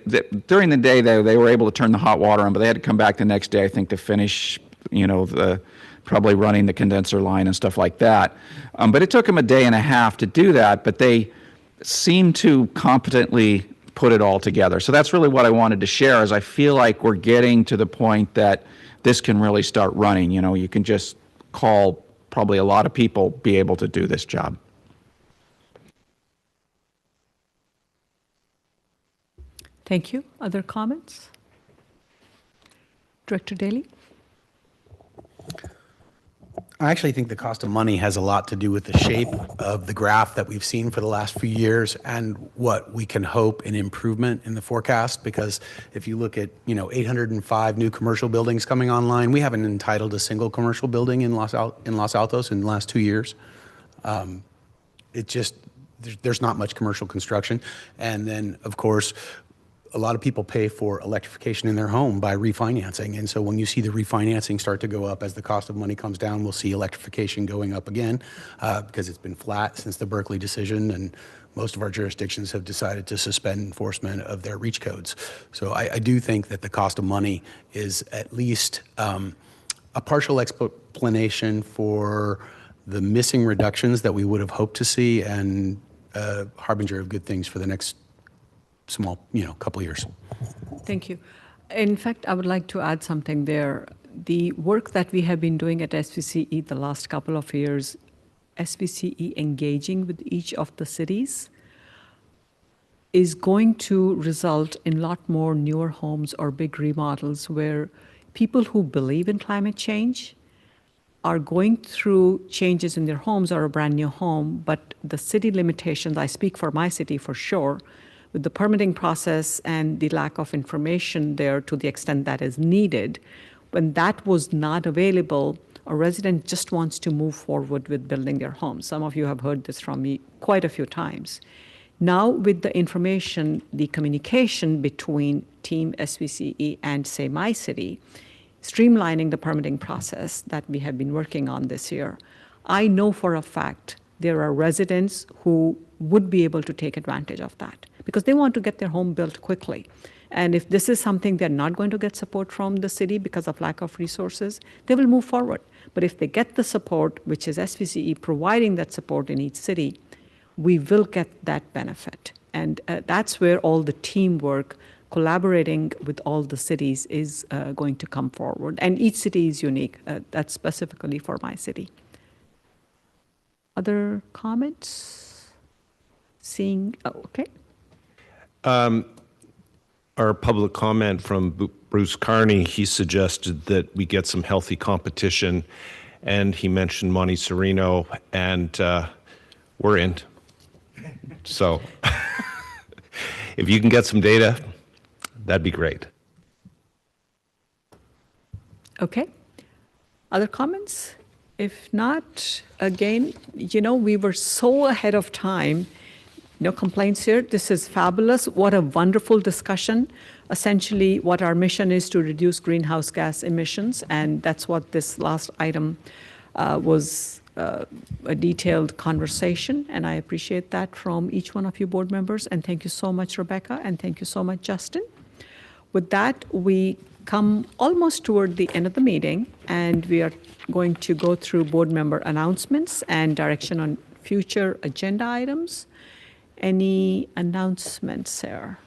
During the day, they were able to turn the hot water on, but they had to come back the next day, I think, to finish, you know, probably running the condenser line and stuff like that. But it took them a day and a half to do that, but they seem to competently put it all together. So that's really what I wanted to share, is I feel like we're getting to the point that this can really start running. You know, you can just call probably a lot of people be able to do this job. Thank you. Other comments? Director Daly? I actually think the cost of money has a lot to do with the shape of the graph that we've seen for the last few years and what we can hope in improvement in the forecast. Because if you look at, 805 new commercial buildings coming online, we haven't entitled a single commercial building in Los Altos in the last 2 years. There's not much commercial construction. And then, of course, a lot of people pay for electrification in their home by refinancing. And so when you see the refinancing start to go up as the cost of money comes down, we'll see electrification going up again because it's been flat since the Berkeley decision. And most of our jurisdictions have decided to suspend enforcement of their REACH codes. So I do think that the cost of money is at least a partial explanation for the missing reductions that we would have hoped to see and a harbinger of good things for the next couple of years. Thank you. In fact, I would like to add something there. The work that we have been doing at SVCE the last couple of years, SVCE engaging with each of the cities, is going to result in a lot more newer homes or big remodels where people who believe in climate change are going through changes in their homes or a brand new home, but the city limitations, I speak for my city for sure, with the permitting process and the lack of information there to the extent that is needed, when that was not available, a resident just wants to move forward with building their home. Some of you have heard this from me quite a few times. Now with the information, the communication between Team SVCE and, say, my city, streamlining the permitting process that we have been working on this year, I know for a fact there are residents who would be able to take advantage of that because they want to get their home built quickly. And if this is something they're not going to get support from the city because of lack of resources, they will move forward. But if they get the support, which is SVCE providing that support in each city, we will get that benefit. And that's where all the teamwork, collaborating with all the cities is going to come forward. And each city is unique. That's specifically for my city. Other comments? Okay. Our public comment from Bruce Carney, he suggested that we get some healthy competition, and he mentioned Monte Sereno, and we're in. So if you can get some data, that'd be great. Okay. Other comments? If not, again, we were so ahead of time. No complaints here. This is fabulous. What a wonderful discussion. Essentially, what our mission is to reduce greenhouse gas emissions, and that's what this last item was a detailed conversation, and I appreciate that from each one of you board members, and thank you so much, Rebecca, and thank you so much, Justin. With that, we come almost toward the end of the meeting, and we are going to go through board member announcements and direction on future agenda items. Any announcements there?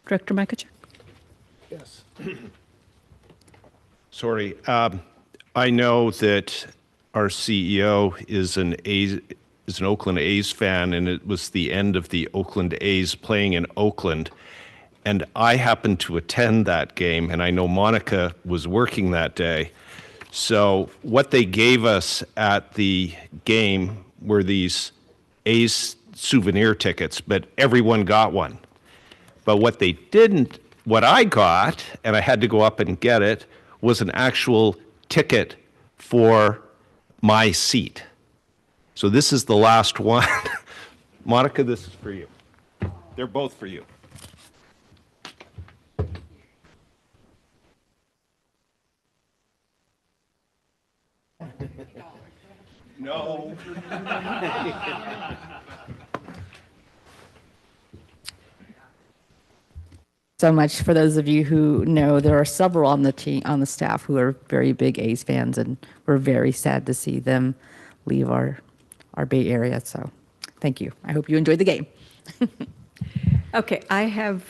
Director Makachek? Yes. Sorry. I know that our CEO is an Oakland A's fan, and it was the end of the Oakland A's playing in Oakland. And I happened to attend that game, and I know Monica was working that day. So what they gave us at the game were these A's souvenir tickets, but everyone got one. But what I got, and I had to go up and get it, was an actual ticket for my seat. So this is the last one. Monica, this is for you. They're both for you. No. So much. For those of you who know, there are several on the team, on the staff, who are very big A's fans, and we're very sad to see them leave our Bay Area. So thank you. I hope you enjoyed the game. Okay, I have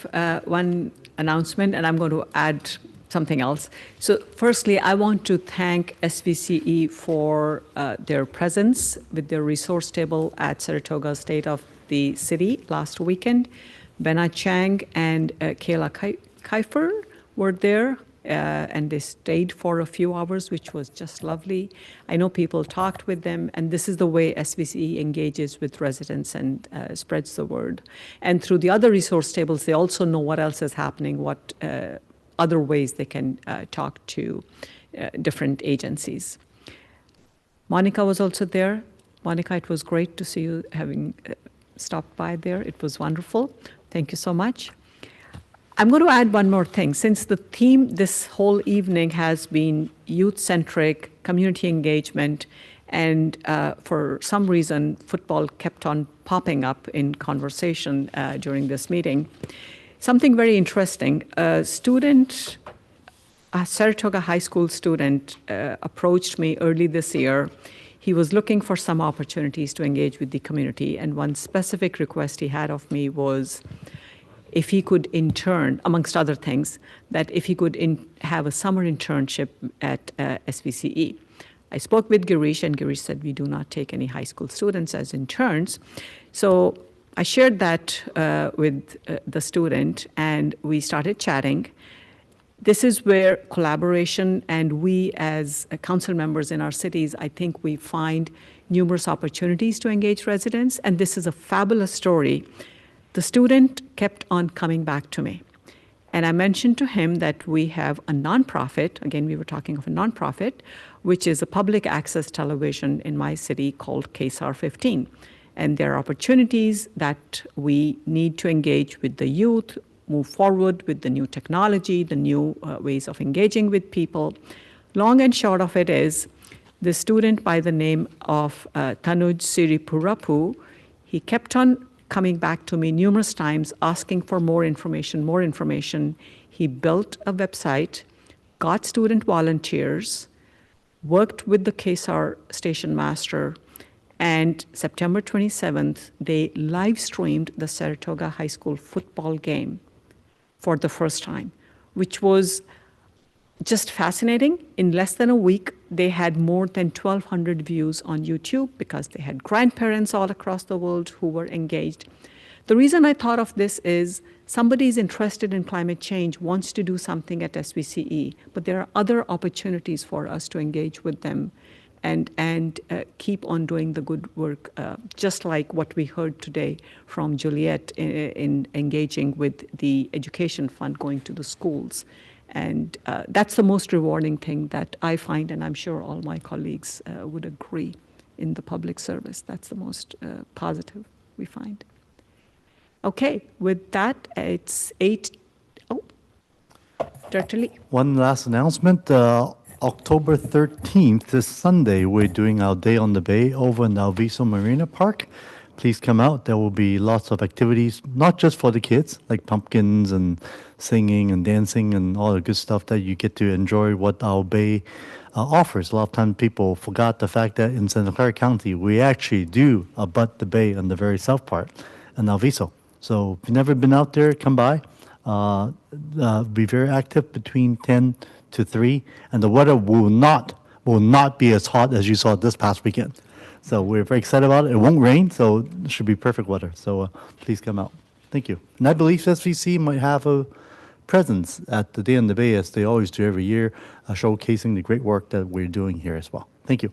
one announcement, and I'm going to add something else. So firstly, I want to thank SVCE for their presence with their resource table at Saratoga State of the City last weekend. Benna Chang and Kayla Kiefer were there and they stayed for a few hours, which was just lovely. I know people talked with them, and this is the way SVCE engages with residents and spreads the word. And through the other resource tables, they also know what else is happening, what other ways they can talk to different agencies. Monica was also there. Monica, it was great to see you having stopped by there. It was wonderful. Thank you so much. I'm going to add one more thing. Since the theme this whole evening has been youth-centric, community engagement, and for some reason, football kept on popping up in conversation during this meeting, something very interesting. A Saratoga High School student approached me early this year. He was looking for some opportunities to engage with the community, and one specific request he had of me was if he could intern, amongst other things, that if he could have a summer internship at SVCE. I spoke with Girish, and Girish said we do not take any high school students as interns. So I shared that with the student, and we started chatting. This is where collaboration, and we as council members in our cities, I think we find numerous opportunities to engage residents, and this is a fabulous story. The student kept on coming back to me. And I mentioned to him that we have a nonprofit, again, we were talking of a nonprofit, which is a public access television in my city called KSAR 15. And there are opportunities that we need to engage with the youth, move forward with the new technology, the new ways of engaging with people. Long and short of it is, the student by the name of Tanuj Siripurapu, he kept on coming back to me numerous times, asking for more information, more information. He built a website, got student volunteers, worked with the KSAR station master, and September 27th, they live streamed the Saratoga High School football game for the first time, which was just fascinating. In less than a week, they had more than 1,200 views on YouTube because they had grandparents all across the world who were engaged. The reason I thought of this is somebody is interested in climate change, wants to do something at SVCE, but there are other opportunities for us to engage with them and keep on doing the good work, just like what we heard today from Juliet in engaging with the education fund going to the schools. And that's the most rewarding thing that I find, and I'm sure all my colleagues would agree in the public service. That's the most positive we find. Okay, with that, it's 8. Oh, Director Lee. One last announcement. October 13th, this Sunday, we're doing our Day on the Bay over in Alviso Marina Park. Please come out. There will be lots of activities, not just for the kids, like pumpkins and singing and dancing and all the good stuff that you get to enjoy what our bay offers. A lot of times people forgot the fact that in Santa Clara County, we actually do abut the bay on the very south part in Alviso. So if you've never been out there, come by. Be very active between 10 to 3, and the weather will not be as hot as you saw this past weekend. So we're very excited about it. It won't rain, so it should be perfect weather. So please come out. Thank you. And I believe SVC might have a presence at the Day on the Bay, as they always do every year, showcasing the great work that we're doing here as well. Thank you.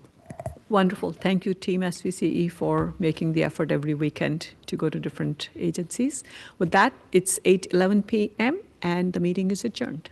Wonderful. Thank you, Team SVCE, for making the effort every weekend to go to different agencies. With that, it's 8:11 p.m., and the meeting is adjourned.